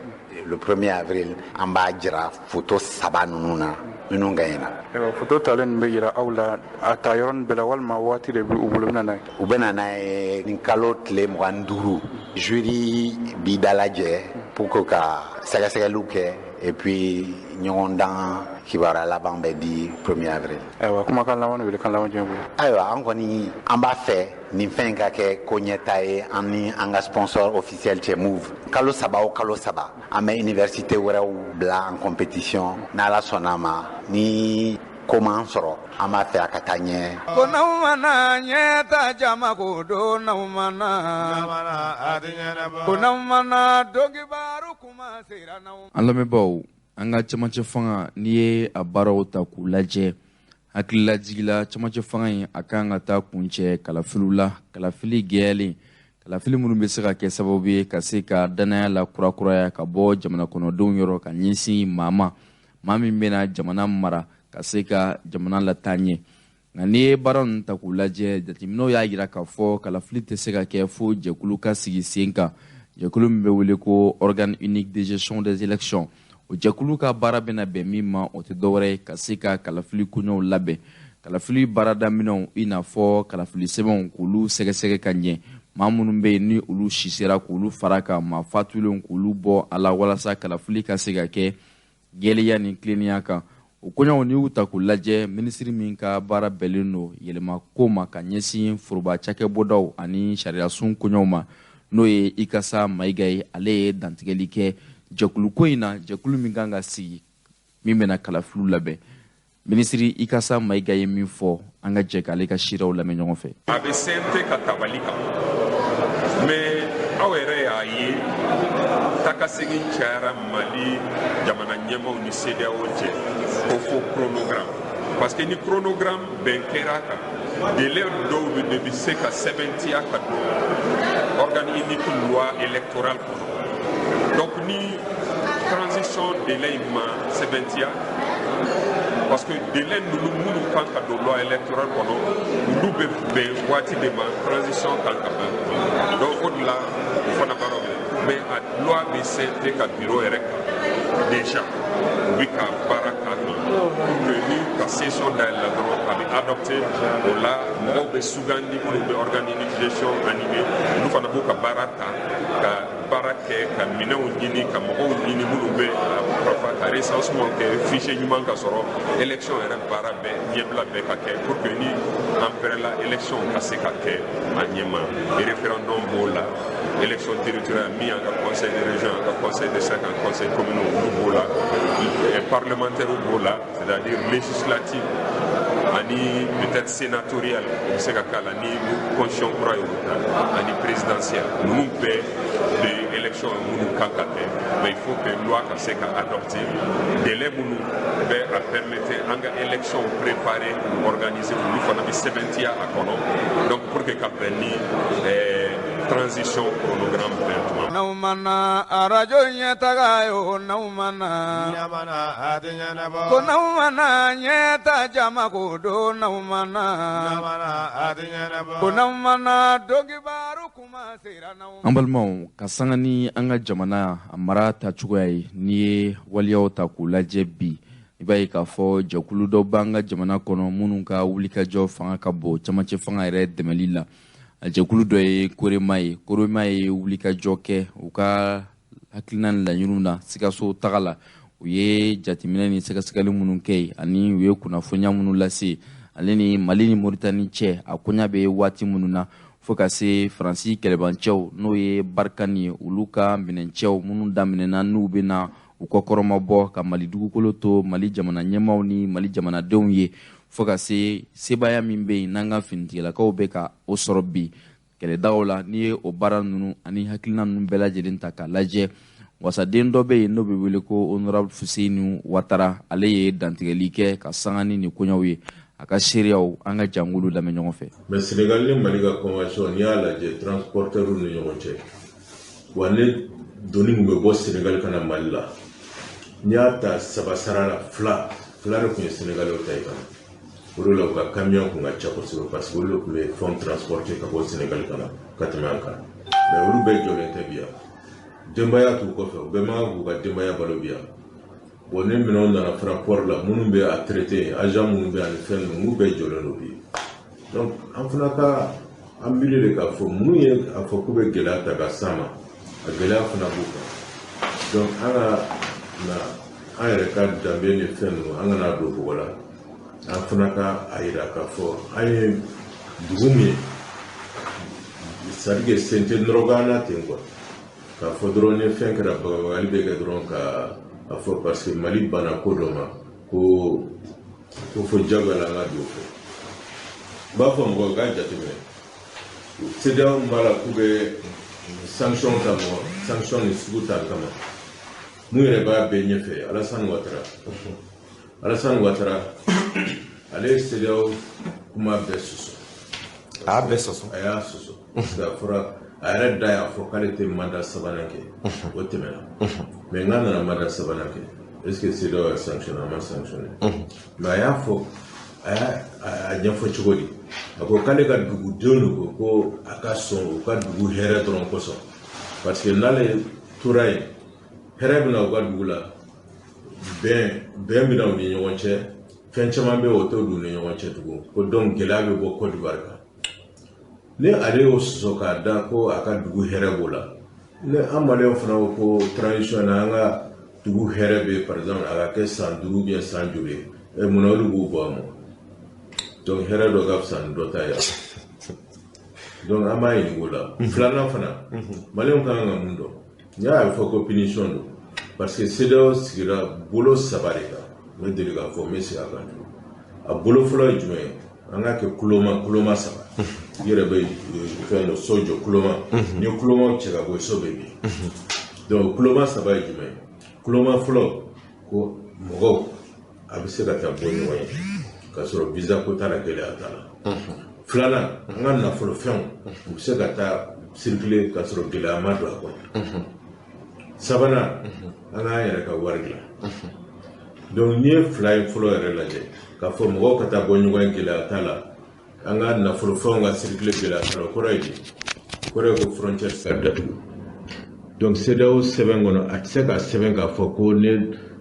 le 1er avril an b'a jira photo 3 ninnu na minnu gagnera. Photo talen bɛ jira aw la a ta yɔrɔ bɛɛ la walima waati de b'u bolo bɛna n'a ye? U bɛna n'a ye nin kalo tile 25 jury b'i dalajɛ pour que ka sɛgɛsɛgɛliw kɛ et puis ɲɔgɔn dan kibaruya laban bɛ di 1er avril. Ayiwa kumakan laban de wele kan laban jumɛn bolo? Ayiwa an kɔni an b'a fɛ nin fɛn in ka kɛ ko ɲɛta ye an ni an ka sponsor officiel cɛ Move. Kalo 3 an bɛ université wɛrɛw bila en compétition n'Ala sɔnna ma ni koman sɔrɔ an b'a fɛ a ka taa ɲɛ. ko n'aw mana ɲɛ ta jama ko don n'aw mana ko n'aw mana dɔnkibaaru kuma sera n'aw. An lamɛnbaaw, an ka cɛmancɛ fanga n'i ye a baaraw ta k'u lajɛ, hakililajigila cɛmancɛ fanga in a kan ka taa kuncɛ kalafiliw la, kalafili gɛlɛyalen, kalafili minnu bɛ se ka kɛ sababu ye ka se ka danaya la kurakuraya ka bɔ jamana kɔnɔdenw yɔrɔ ka ɲɛsin maa min bɛna jamana mara ka se ka jamana lataa ɲɛ. Nka n'i ye baara ninnu ta k'u lajɛ, jateminɛw y'a jira k'a fɔ kalafili tɛ se ka kɛ fo jɛkulu ka sigi sen kan, jɛkulu min bɛ wele ko organe unique de gestion des élections. O jɛkulu ka baara bɛna bɛn min ma o tɛ dɔwɛrɛ ye ka se ka kalafili koɲɛw labɛn, kalafili baaradaminɛw i n'a fɔ kalafili sɛbɛnw k'olu sɛgɛsɛgɛ ka ɲɛ, maa minnu bɛ yen ni olu si sera k'olu fara kan, maa fatulenw k'olu bɔ a la walasa kalafili ka se ka kɛ gɛlɛya ni tilennenya kan. O koɲɛw n'i y'u ta k'u lajɛ, minisiri min ka baara bɛnlen don yɛlɛma ko ma ka ɲɛsin foroba cakɛbɔdaw ani sariyasun koɲɛw ma, n'o ye Ikasa Mayiga ye, ale ye dantigɛli kɛ jɛkulu ko in na, jɛkulu min kan ka sigi min bɛna kalafiliw labɛn. Minisiri Ikasa Mayiga ye min fɔ, an ka jɛ k'ale ka siraw lamɛn ɲɔgɔn fɛ. A bɛ CNT ka tabali kan, mais aw yɛrɛ y'a ye takasegin cayara Mali jamana ɲɛmaw ni CEDEAO cɛ ko fo chronogramme, parce que ni chronogramme bɛn kɛra kan, délai dɔw de bɛ se ka sɛbɛntiya ka don organe unique loi électorale kɔnɔ. Donc ni transition délai ma sɛbɛntiya, parce que délai minnu kan ka don loi électorale kɔnɔ olu bɛ bɛn waati de ma transition kan ka ban. Donc o de la o fana baaraw bɛ, mais a loi bɛ CNT ka bureau yɛrɛ kan déjà u bɛ ka baara k'a kan pour que ni ka session dayɛlɛ dɔrɔn a bɛ adopté, o la mɔgɔw bɛ sugandi minnu bɛ organe unique de gestion animé, olu fana b'u ka baara ta ka baara kɛ ka minɛnw ɲini ka mɔgɔw ɲini minnu bɛ ka recensement kɛ fichier ɲuman ka sɔrɔ élection yɛrɛ baara bɛɛ ɲɛbila bɛɛ ka kɛ pour que ni an pɛrɛla élection ka se ka kɛ a ɲɛma. Référendum b'o la, élection territoriale min y'an ka conseil de région, an ka conseil de cercle, an conseil communaux olu b'o la, parlementaire b'o la, c'est-à-dire législative ani peut-être sénatorial o bɛ se ka k'a la ni constitution kura ye olu ta ani présidentielle, ninnu bɛɛ de élection minnu kan ka kɛ, mais il faut que loi ka se ka adopter délai minnu bɛ a permettre an ka élection préparer organiser olu fana bɛ sɛbɛntiya a kɔnɔ, donc pour que ka bɛn ni transition chronogramme bɛn tuma. N'aw mana arajo ɲɛtaga ye o n'aw mana ko n'aw mana ɲɛta jama ko don n'aw mana ko n'aw mana dɔnkibaaru kuma sera n'aw. An balimaw, ka sanga ni an ka jamana a mara ta cogoya ye, n'i ye waliyaw ta k'u lajɛ bi, i b'a ye k'a fɔ jɛkulu dɔ b'an ka jamana kɔnɔ minnu ka wulikajɔ fanga ka bon cɛmancɛ fanga yɛrɛ dɛmɛli la. A jɛkulu dɔ ye Korema ye. Korema ye wulikajɔ kɛ u ka hakilina ni laɲiniw na Sikaso taga la. U ye jateminɛ ni sɛgɛsɛgɛli minnu kɛ ani u ye kunnafoniya minnu lase ale ni Mali ni Moritani cɛ a koɲa bɛ waati minnu na fo ka se Faransi kɛlɛbancɛw n'o ye Barikani ye olu ka minɛncɛw minnu daminɛna n'u bɛna u kɔ kɔrɔmabɔ ka Mali dugukolo to Mali jamana ɲɛmaw ni Mali jamanadenw ye fo ka se sebaya min bɛ yen n'an ka finitigilakaw bɛ ka o sɔrɔ bi kɛlɛdaw la. N'i ye o baara ninnu ani hakilina ninnu bɛɛ lajɛlen ta k'a lajɛ, wasaden dɔ bɛ yen n'o bɛ wele ko Honorable Fuseni Watara, ale ye dantigɛli kɛ ka sanga ni nin koɲɛw ye. A ka seereyaw an ka jangolo lamɛn ɲɔgɔn fɛ. Mais Sénégal ni Mali ka convention n'i y'a lajɛ transporteurs ni ɲɔgɔn cɛ, wa ne doni mun bɛ bɔ Sénégal ka na Mali la, n'i y'a ta saba sara la fila de tun ye Sénégalais ta ye kan. O de la u ka camion kun ka ca kosɛbɛ parce que olu de tun bɛ fɛnw transporter ka bɔ Sénégal ka na ka tɛmɛ an kan. Mais olu bɛɛ jɔlen tɛ bi yan. Denbaya t'u kɔfɛ, u bɛɛ man kan k'u ka denbaya balo bi yan. Bon ni minɛnw nana fara port la, minnu bɛ a traiter, agent minnu bɛ ani fɛn ninnu, olu bɛɛ jɔlen don bi. Donc an fana ka an miiri de k'a fɔ mun ye a fɔ k'u bɛ gɛlɛya ta ka s'a ma, a gɛlɛya fana b'u kan. Donc an ka na an yɛrɛ ka danbe ni fɛn ninnu an kana don bɔgɔ la. An fana ka a yira k'a fɔ an ye dugu min ye, c'est à dire que sen tɛ nɔrɔgana ten quoi. K'a fɔ dɔrɔn ni fɛn kɛra bagabagali bɛ kɛ dɔrɔn ka a fɔ parce que Mali banna ko dɔ ma ko ko fo jagala nga do fo ba fo mo ga jateminɛ CEDEAO mala kube sanction kama sanction ni sugu ta kama mu yɛrɛ b'a bɛɛ ɲɛfɛ Alassane Ouattara ale CEDEAO kuma bɛɛ soso a bɛɛ soso a y'a soso parce que a fɔra a yɛrɛ da y'a fɔ k'ale tɛ mandat sabanan kɛ o tɛmɛna mais n'a nana mandat sabanan kɛ est ce que CEDEAO y'a sanctionné a ma sanctionné mais a y'a fɔ a ɲɛfɔ cogo di a ko k'ale ka dugudenw ko a ka sɔn u ka dugu hɛrɛ dɔrɔn kosɔn parce que n'ale tora yen hɛrɛ bɛna u ka dugu la bɛn bɛna u ni ɲɔgɔn cɛ fɛn caman bɛ o t'o d'u ni ɲɔgɔn cɛ tugun ko donc gɛlɛya bɛ bɔ Côte d'Ivoire kan ni ale y'o sɔsɔ k'a da ko a ka dugu hɛrɛ b'o la ni an maliyɛnw fana ko transition na an ka dugu hɛrɛ bɛ par exemple a ka kɛ san 5 ou bien san joli ye munna olu b'u bɔ a ma donc hɛrɛ dɔ ka fisa ni dɔ ta ye donc an b'a ɲininka o la filanan fana maliyɛnw kan ka mun dɔn n y'a fɔ ko punition don parce que CEDEAO sigira bolo 3 de kan n bɛ deli k'a fɔ n bɛ segin a kan a bolo fɔlɔ ye jumɛn ye an k'a kɛ kuloma 3 i yɛrɛ bɛ fɛn dɔ so jɔ kuloma ni kulomaw cɛ ka bɔ so bɛ bin donc kuloma 3 ye jumɛn ye kuloma fɔlɔ ko mɔgɔw a bɛ se ka taa bɔ ɲɔgɔn ye k'a sɔrɔ visa ko t'a la gɛlɛya t'a la filanan an ka nafolofɛnw u bɛ se ka taa circuler k'a sɔrɔ gɛlɛya ma don a kɔnɔ sabanan an k'an yɛrɛ ka wari dilan donc n'i ye fila in fɔlɔ yɛrɛ lajɛ k'a fɔ mɔgɔw ka taa bɔ ɲɔgɔn ye gɛlɛya t'a la an ka nafolofɛnw ka circuler gɛlɛya t'a la o kɔrɔ ye di o kɔrɔ ye ko frontière ka datugu donc CEDEAO sɛbɛn kɔnɔ a tɛ se ka sɛbɛn k'a fɔ ko ne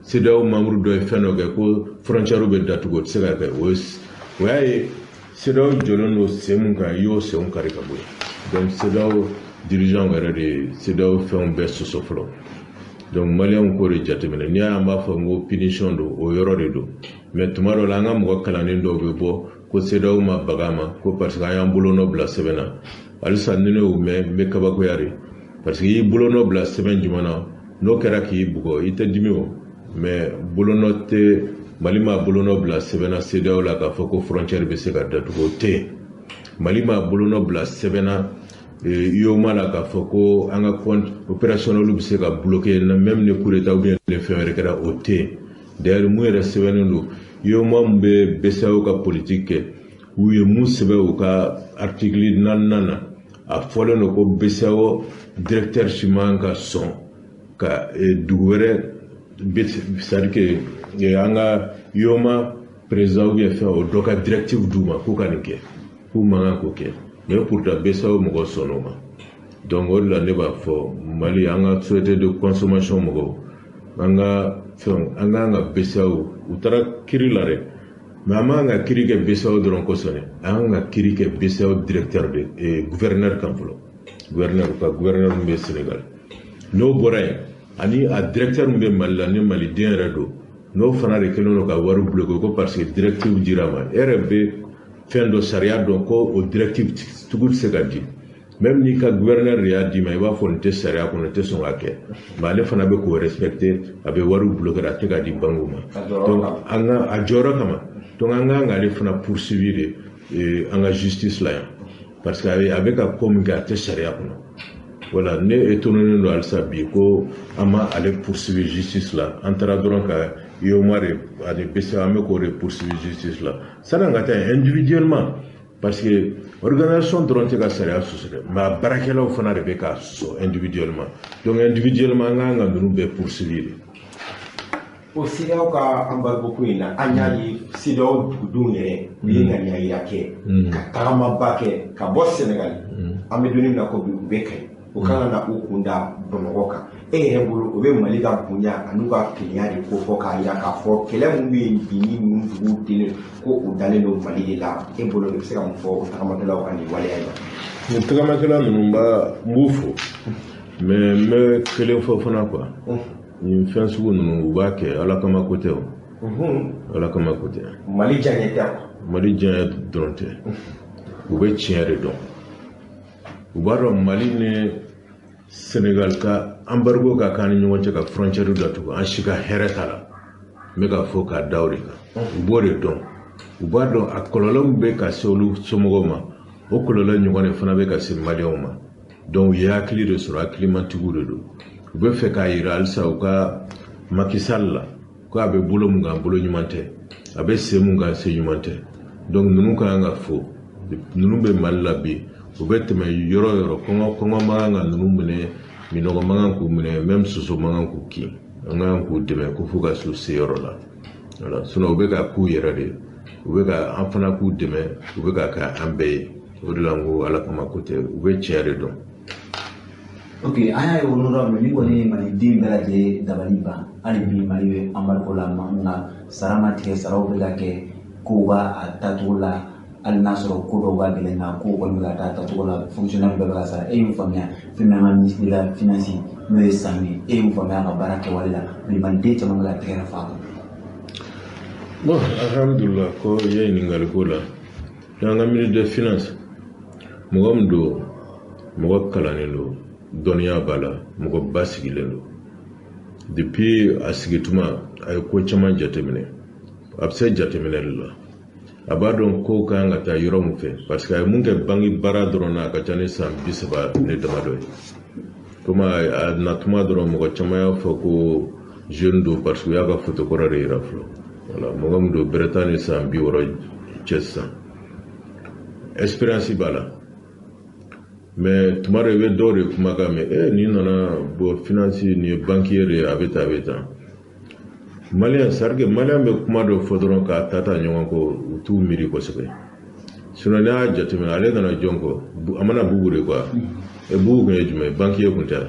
CEDEAO membre dɔ ye fɛn dɔ kɛ ko frontière bɛ datugu o tɛ se ka kɛ o y'a ye CEDEAO jɔlen don sen mun kan i y'o senw kari ka bɔ yen donc CEDEAO dirigeant yɛrɛ de CEDEAO fɛnw bɛɛ soso fɔlɔ donc maliyɛnw k'o de jateminɛ n'i y'a an b'a fɔ n ko punition don o yɔrɔ de don mais tuma dɔ la an ka mɔgɔ kalannen dɔw bɛ bɔ ko CEDEAO ma baga a ma ko parce que an y'an bolonɔ bila sɛbɛn na halisa ni ne y'o mɛn n bɛ kabakoya de parce que i y'i bolonɔ bila sɛbɛn jumɛn na n'o kɛra k'i bugɔ i tɛ dimi o mais bolonɔ tɛ Mali ma bolonɔ bila sɛbɛn na CEDEAO la k'a fɔ ko frontière bɛ se ka datugu o tɛ yen Mali ma bolonɔ bila sɛbɛn na UEMOA la k'a fɔ ko an ka compte opérationnel bɛ se ka bloquer même ni coup d'état ou bien ni fɛn wɛrɛ kɛra o tɛ yen d'ailleurs mun yɛrɛ sɛbɛnnen don UEMOA mun bɛ BCEAO ka politique kɛ u ye mun sɛbɛn u ka article 4 na a fɔlen don ko BCEAO directeur si man ka sɔn ka dugu wɛrɛ c'est-à-dire que an ka UEMOA président ou bien fɛn o dɔ ka directive d'u ma k'u ka nin kɛ k'u man kan k'o kɛ mais pourtant BCEAO mɔgɔ sɔn o ma donc o de la ne b'a fɔ Mali an ka société de consommation mɔgɔw an ka fɛn an kan ka BCEAO u taara kiri la dɛ mais an man ka kiri kɛ BCEAO dɔrɔn kosɔn dɛ an kan ka kiri kɛ BCEAO directeur de gouverneur kan fɔlɔ gouverneur min bɛ Sénégal n'o bɔra yen ani a directeur min bɛ Mali la ni maliden yɛrɛ don n'o fana de kɛlen don ka wari bloquer ko parce que directive dira ma e yɛrɛ bɛ fɛn dɔ sariya dɔn ko o directive tugu tɛ se ka di même n'i ka gouverneur de y'a d'i ma i b'a fɔ nin tɛ sariya kɔnɔ nin tɛ sɔn ka kɛ mais ale fana bɛ k'o respecter a bɛ wari bloquer a tɛ ka di banques ma donc an ka a jɔyɔrɔ kama donc an kan k'ale fana poursuivre de an ka justice la yan parce que a bɛ ka ko min kɛ a tɛ sariya kɔnɔ voilà ne étonné don halisa bi ko an ma ale poursuivre justice la an taara dɔrɔn ka UEMOA de ani BCEAO an bɛ k'o de poursuivre justice la sanni ka taa individuellement parce que organisation dɔrɔn tɛ ka sariya sɔsɔ dɛ mais a baarakɛlaw fana de bɛ k'a sɔsɔ individuellement donc individuellement an kan ka ninnu bɛɛ poursuivre de. o CEDEAO ka embargo ko in na an y'a ye CEDEAO dugudenw yɛrɛ u ye ŋaniya yira kɛ ka tagamaba kɛ ka bɔ Sénégal an bɛ don min na ko bi u bɛ Kayi o kan ka na u kun da Bamakɔ kan e yɛrɛ bolo o bɛ Mali ka bonya an'u ka kelenya de ko fɔ k'a yira k'a fɔ kɛlɛ min bɛ yen bi ni ninnu duguw delen ko u dalen don Mali de la e bolo i bɛ se ka mun fɔ o tagamakɛlaw ka nin waleya in na. nin tagamakɛla ninnu n b'u fo mais n bɛ kelen fɔ fana quoi nin fɛn sugu ninnu u b'a kɛ ala kama ko tɛ o ala kama ko tɛ Mali diyaɲɛ tɛ Mali diyaɲɛ dɔrɔn tɛ u bɛ tiɲɛ de dɔn u b'a dɔn Mali ni Sénégal ka embargo ka k'an ni ɲɔgɔn cɛ ka frontière datugu an si ka hɛrɛ t'a la n bɛ k'a fɔ k'a da o de kan u b'o de dɔn u b'a dɔn a kɔlɔlɔ min bɛ ka se olu somɔgɔw ma o kɔlɔlɔ ɲɔgɔn de fana bɛ ka se maliyɛnw ma donc u ye hakili de sɔrɔ hakilimantigiw de don u bɛ fɛ k'a yira halisa u ka Macky Sall la ko a bɛ bolo mun kan bolo ɲuman tɛ a bɛ se mun kan se ɲuman tɛ donc ninnu ka kan ka fo ninnu bɛ Mali la bi u bɛ tɛmɛ yɔrɔ o yɔrɔ kɔngɔ man kan ka ninnu minɛ minɔgɔ man kan k'u minɛ même soso man kan k'u kin an ka kan k'u dɛmɛ ko fo ka s'u se yɔrɔ la voilà sinon u bɛ ka k'u yɛrɛ de u bɛ ka an fana k'u dɛmɛ u bɛ ka kɛ an bɛɛ ye o de la n ko ala kama ko tɛ u bɛ tiɲɛ de dɔn. Ok, an y'a ye olu yɔrɔ min ni kɔni ye maliden bɛɛ lajɛlen dabali ban hali bi Mali bɛ embargo la nka sara ma tigɛ saraw bɛ ka kɛ kow b'a tacogo la hali n'a sɔrɔ ko dɔw ka gɛlɛn nka kow kɔni bɛ ka taa tacogo la fonctionnaire bɛɛ bɛ ka sara e y'o faamuya fɛn min an ka ministre de la finance n'o ye Sanu ye e y'o faamuya a ka baara kɛwale la mais maliden caman bɛ ka tɛgɛrɛ f'a kan. Bon, alhamdulillah ko ye ɲininkali ko la n'an ka ministre de finance mɔgɔ min don mɔgɔ kalannen don dɔnniya b'a la mɔgɔ ba sigilen don depuis a sigituma a ye ko caman jateminɛ a bɛ se jateminɛli la a b'a dɔn ko kan ka taa yɔrɔ min fɛ parce que a ye mun kɛ banque baara dɔrɔn na a ka ca ni san 30 ne damadɔ ye komi a natuma dɔrɔn mɔgɔ caman y'a fɔ ko jeune don parce que u y'a ka photo kɔrɔ de yira fɔlɔ voilà mɔgɔ min don bɛrɛ t'a ni san 60 cɛ sisan expérience b'a la mais tuma dɔ i bɛ dɔw de kumakan mɛn nin nana bɔ finance nin ye banquier de ye a bɛ tan maliyɛn c'est à dire que maliyɛn bɛ kuma dɔ fɔ dɔrɔn k'a ta ɲɔgɔn kɔ u t'u miiri kosɛbɛ sinon n'i y'a jateminɛ ale nana jɔn kɔ a mana bugu de quoi bugu kun ye jumɛn banquier kun tɛ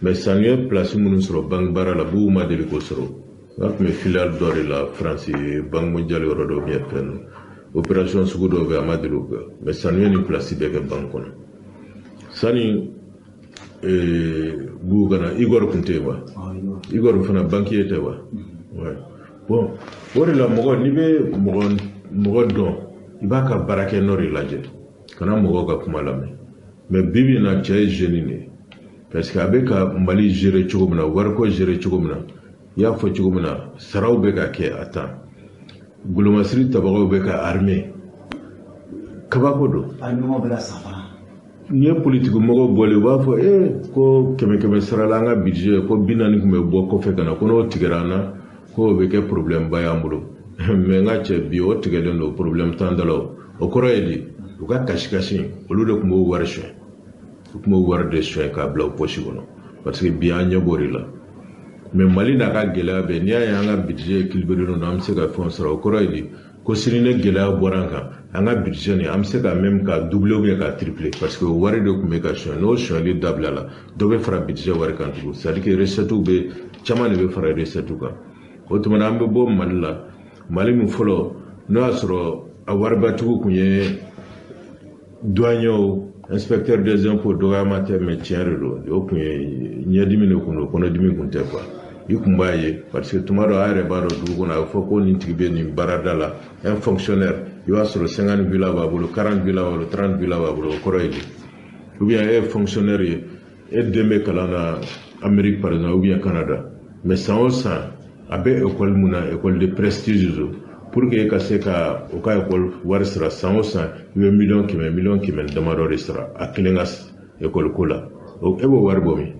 mais Sanu ye place minnu sɔrɔ banque baara la bugu ma deli k'o sɔrɔ n tun bɛ filiale dɔ de la France banque mondiale yɔrɔ dɔ bɛ fɛn opération sugu dɔ bɛ a ma deli o kɛ mais Sanu ye nin place bɛɛ kɛ banque kɔnɔ sani bugu kana Igor kun tɛ yen wa Igor fana banquier tɛ wa bon o de la mɔgɔ n'i bɛ mɔgɔ dɔn i b'a ka baara kɛ n'o de lajɛ kana mɔgɔw ka kuma lamɛn mais bibi in na cɛ ye jeune de ye parce que a bɛ ka Mali gérer cogo min na wariko gérer cogo min na i y'a fɔ cogo min na saraw bɛ ka kɛ a tan golomasiri tabagaw bɛ ka armée kabako don armée bɛ ka safa n'i ye politiki mɔgɔw bɔlen u b'a fɔ ko kɛmɛ sara la an ka budget ko 40 kun bɛ bɔ kɔfɛ ka na ko n'o tigɛra an na ko o bɛ kɛ problème ba y'an bolo mais n ka cɛ bi o tigɛlen don problème t'an da la o kɔrɔ ye di u ka kasi olu de tun b'o wari suɲɛ u tun b'o wari de suɲɛ k'a bila o poche kɔnɔ parce que bi an ɲɛ b'o de la mais Mali n'a ka gɛlɛya bɛɛ n'i y'a ye an ka budget équilibré don an bɛ se ka fɛnw sɔrɔ o kɔrɔ ye di ko sini ne gɛlɛya bɔra an kan an ka budget nin an bɛ se ka même ka doubler ou bien ka tripler parce que o wari de tun bɛ ka suɲɛ n'o suɲɛli dabila la dɔ bɛ fara budget wari kan tugun c'est à dire que recette bɛ caman de bɛ fara recette kan o tuma na an bɛ bɔ Mali la Mali min fɔlɔ n'o y'a sɔrɔ a waribatigiw kun ye douaniers inspecteur des impôts dɔgɔyama tɛ mais tiɲɛ de don o kun ye ɲɛdimi de kun don kɔnɔdimi kun tɛ quoi i kun b'a ye parce que tuma dɔ a yɛrɛ b'a dɔn dugu kɔnɔ a bɛ fɔ ko nin tigi bɛ nin baarada la un fonctionnaire i b'a sɔrɔ 50 villas b'a bolo 40 villas b'a bolo 30 villas b'a bolo o kɔrɔ ye di ou bien e ye fonctionnaire ye e den bɛ kalan na Amérique par exemple ou bien Canada mais san o san a bɛ école mun na école de prestige do pour que e ka se ka o ka école wari sara san o san i bɛ miliyɔn kɛmɛ damadɔ de sara a kelen ka école ko la e b'o wari bɔ min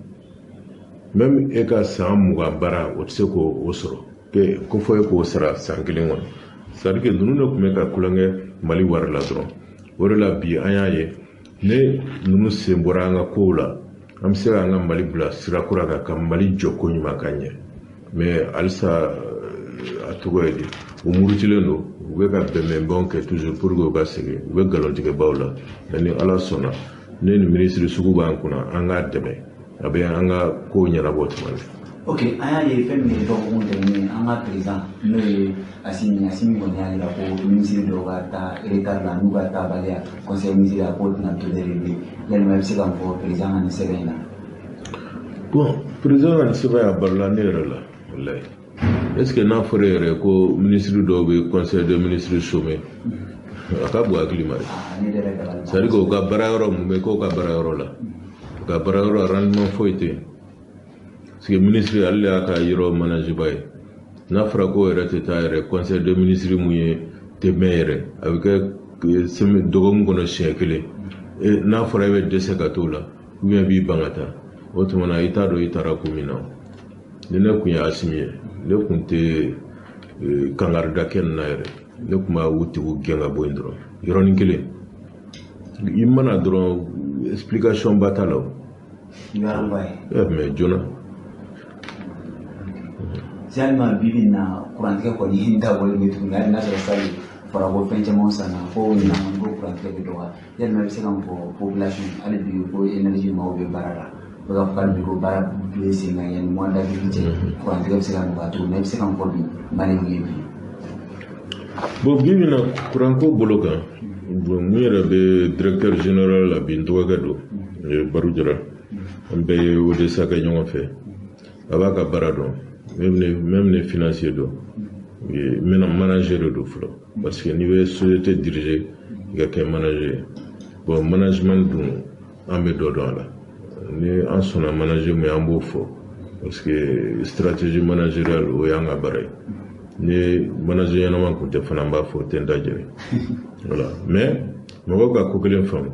même e ka san 20 baara o tɛ se k'o sɔrɔ ko fɔ e k'o sara san kelen kɔnɔ c'est à dire que ninnu de tun bɛ ka kulonkɛ Mali wari la dɔrɔn o de la bi an y'a ye ne ninnu sen bɔra an ka kow la an bɛ se ka an ka Mali bila sira kura kan ka Mali jɔ ko ɲuman ka ɲɛ mais halisa a tɔgɔ ye di u murutilen don u bɛ ka bɛnbɛnbɛnw kɛ toujours pour que u ka segin u bɛ nkalontigɛbaw la mais ni Ala sɔnna ne ni ministre sugu b'an kunna an k'a dɛmɛ a bɛ an ka kow ɲɛnabɔ tuma min. Ok, an y'a ye fɛn min ye dɔgɔkun tɛmɛnen an ka président n'o ye Asimi kɔni y'a jira ko ministre dɔw ka taa retard la n'u ka taabaliya conseil ministre la k'o tɛna toler bilen yalima i bɛ se ka fɔ président ka nin sɛbɛn in na. Bon président ka nin sɛbɛn a balila ne yɛrɛ la walayi est ce que n'a fɔra yɛrɛ ko ministre dɔw bɛ conseil des ministres chômé a ka bon hakili ma dɛ c'est à dire que u ka baara yɔrɔ mun bɛ k'o ka baara yɔrɔ la u ka baara yɔrɔ rendement foyi tɛ yen. Parce que le ministre a ka yɔrɔ manager ba ye n'a fɔra ko yɛrɛ tɛ taa yɛrɛ conseil des ministres mun ye tɛ mɛn yɛrɛ a bɛ kɛ dɔgɔkun kɔnɔ siɲɛ kelen n'a fɔra i bɛ dɛsɛ ka t'o la ou bien b'i ban ka taa o tuma na i t'a dɔn i taara ko min na ni ne kun ye Asimi ye ne kun tɛ kangarida kɛ nin na yɛrɛ ne kun b'a u tigiw gɛn ka bɔ yen dɔrɔn yɔrɔnin kelen i mana dɔrɔn explication ba t'a la o mais joona Jalma bibi na kurantigɛ kɔni dabɔlen bɛ tuguni hali n'a sɔrɔ sali fara ko fɛn camanw sanna ko ɲaman ko kurantigɛ bɛ dɔgɔya yalima i bɛ se ka mun fɔ population hali bi ko énergie maaw bɛ baara la o ka fɔ bi ko baara bɛ sen kan yanni mois d'avril cɛ kurantigɛ bɛ se ka nɔgɔya cogo min na i bɛ se ka mun fɔ bi Mali min ye bi. Bon bibi na kuranko bolo kan bon mun yɛrɛ bɛ directeur général la bi n dɔgɔkɛ don Baru Jara an bɛɛ ye ODESA kɛ ɲɔgɔn fɛ a b'a ka baara dɔn même les financiers do maintenant manager do flo parce que niveau société dirigée il y a qu'un manager bon management dun an bɛ dɔ dɔn a la ni an sɔnna manager mais an b'o fɔ parce que stratégie managériale o y'an ka baara ye ni manager ɲɛnama kun tɛ fana an b'a fɔ tɛ n da jɛni voilà mais mɔgɔw ka ko kelen faamu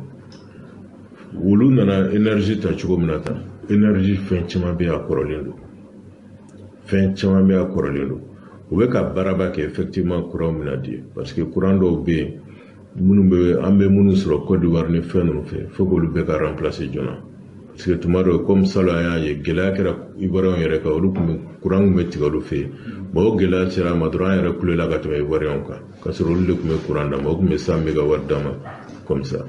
olu nana énergie ta cogo min na tan énergie fɛn caman bɛ a kɔrɔlen don fɛn caman bɛ a kɔrɔlen don u bɛ ka baaraba kɛ effectivement courant min na di parce que courant dɔw bɛ yen minnu bɛ an bɛ minnu sɔrɔ Côte d'Ivoire ni fɛn ninnu fɛ fo k'olu bɛɛ ka remplacer joona parce que tuma dɔw comme salon an y'a ye gɛlɛya kɛra Ivoiriyɛnw yɛrɛ kan olu kun bɛ courant kun bɛ tigɛ olu fɛ yen bon o gɛlɛya sera a ma dɔrɔn an yɛrɛ kulela ka tɛmɛ Ivoiriyɛnw kan k'a sɔrɔ olu de kun bɛ courant d'a ma o kun bɛ 100 mégawatts d'a ma comme ça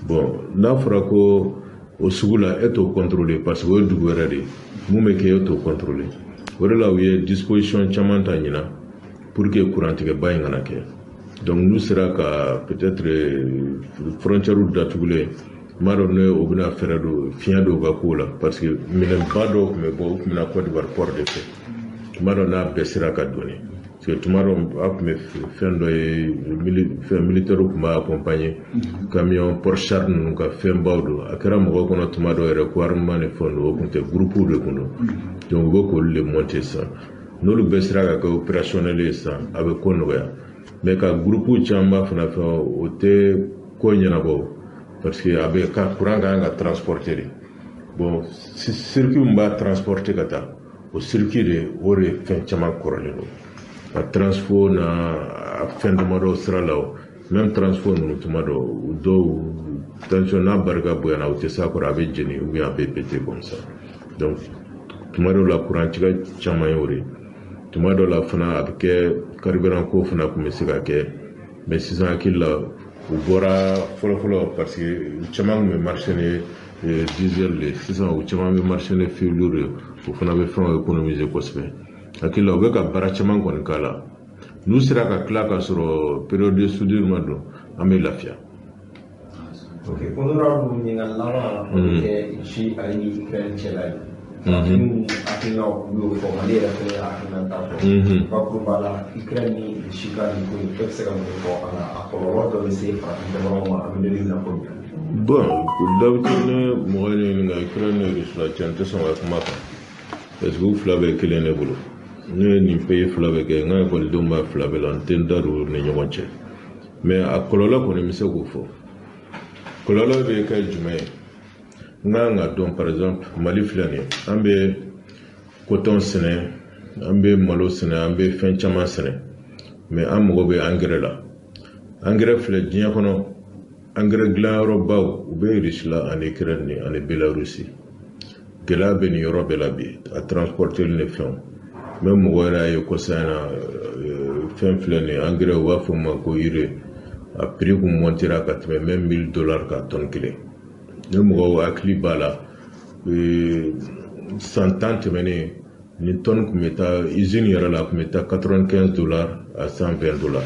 bon n'a fɔra ko o sugu la e t'o contrôler parce que o ye dugu wɛrɛ de ye mun bɛ kɛ e t'o contrôler o de la u ye disposition caman ta ɲina pour que kurantigɛba in kana kɛ donc n'u sera ka peut-être frontière datugulen n b'a dɔn ne o bɛna fɛɛrɛ don fiɲɛ dɔw ka ko la parce que minɛnba dɔw tun bɛ bɔ u tun bɛna Côte d'Ivoire port de fɛ n b'a dɔn n'a bɛɛ sera ka dɔɔnin parce que tuma dɔw a tun bɛ fɛn dɔ ye militaire tun b'a accompagner camion Porchard ninnu ka fɛnbaw don a kɛra mɔgɔw kɔnɔ tuma dɔw yɛrɛ ko armement ni fɛn dɔ o tun tɛ groupe de kun don donc u bɛ k'olu de monter sisan n'olu bɛɛ sera ka kɛ opérationnel ye sisan a bɛ ko nɔgɔya mais ka groupe caman fana fɛ o tɛ ko ɲɛnabɔ parce que a bɛ ka courant kan ka transporter de bon circuit min b'a transporter ka taa o circuit de o de fɛn caman kɔrɔlen don a transfo na fɛn damadɔ sira la o même transfo ninnu tuma dɔw tension n'a barika bonyana u tɛ s'a kɔrɔ a bɛ jeni ou bien a bɛ péter comme ça donc tuma dɔw la kurantigɛ caman ye o de tuma dɔw la fana a bɛ kɛ carburant ko fana tun bɛ se ka kɛ mais sisan hakili la u bɔra fɔlɔfɔlɔ parce que caman tun bɛ marché ni diesel de sisan u caman bɛ marché ni fioul de o fana bɛ fɛnw économiser kosɛbɛ hakili la u bɛ ka baara caman kɔni k'a la n'u sera ka tila ka sɔrɔ période de soudure ma don an bɛ lafiya. ok honorable ɲininkali laban o bɛ kɛ si ale ni Ukraine cɛla ye. Minnu hakilinaw y'o fɔ Mali yɛrɛ fɛnɛ hakilina t'a fɔ. Bakuruba la Ukraine ni si ka nin ko in bɛɛ bɛ se ka mun fɔ a la a kɔlɔlɔ dɔ bɛ se farafin jamanaw ma an bɛ don min na ko bi. Bon d'habitude ne mɔgɔ ye ne ɲininka Ukraine ni Russie la cɛ n tɛ sɔn ka kuma kan parce que u fila bɛɛ kelen ne bolo. Ne ye nin pays fila bɛ kɛ n ka ekɔlidenw b'a fila bɛɛ la n tɛ n da don ni ɲɔgɔn cɛ mais a kɔlɔlɔ kɔni n bɛ se k'o fɔ kɔlɔlɔ bɛ kɛ jumɛn ye n kan ka dɔn par exemple Mali filɛ nin ye an bɛ coton sɛnɛ an bɛ malo sɛnɛ an bɛ fɛn caman sɛnɛ mais an mago bɛ engrais la engrais filɛ diɲɛ kɔnɔ engrais dilanyɔrɔbaw u bɛ Russie la ani Ukraine ni ani Belarusi gɛlɛya bɛ nin yɔrɔ bɛɛ la bi a transporter ni fɛnw même mɔgɔ yɛrɛ ye kɔsa in na fɛn filɛ nin ye engrais u b'a fɔ o ma ko urée a prix kun montera ka tɛmɛ même $1000 ka tonne kelen ne mɔgɔw hakili b'a la san 10 tɛmɛnen nin tonne kun bɛ taa usine yɛrɛ la a kun bɛ taa $95 à $120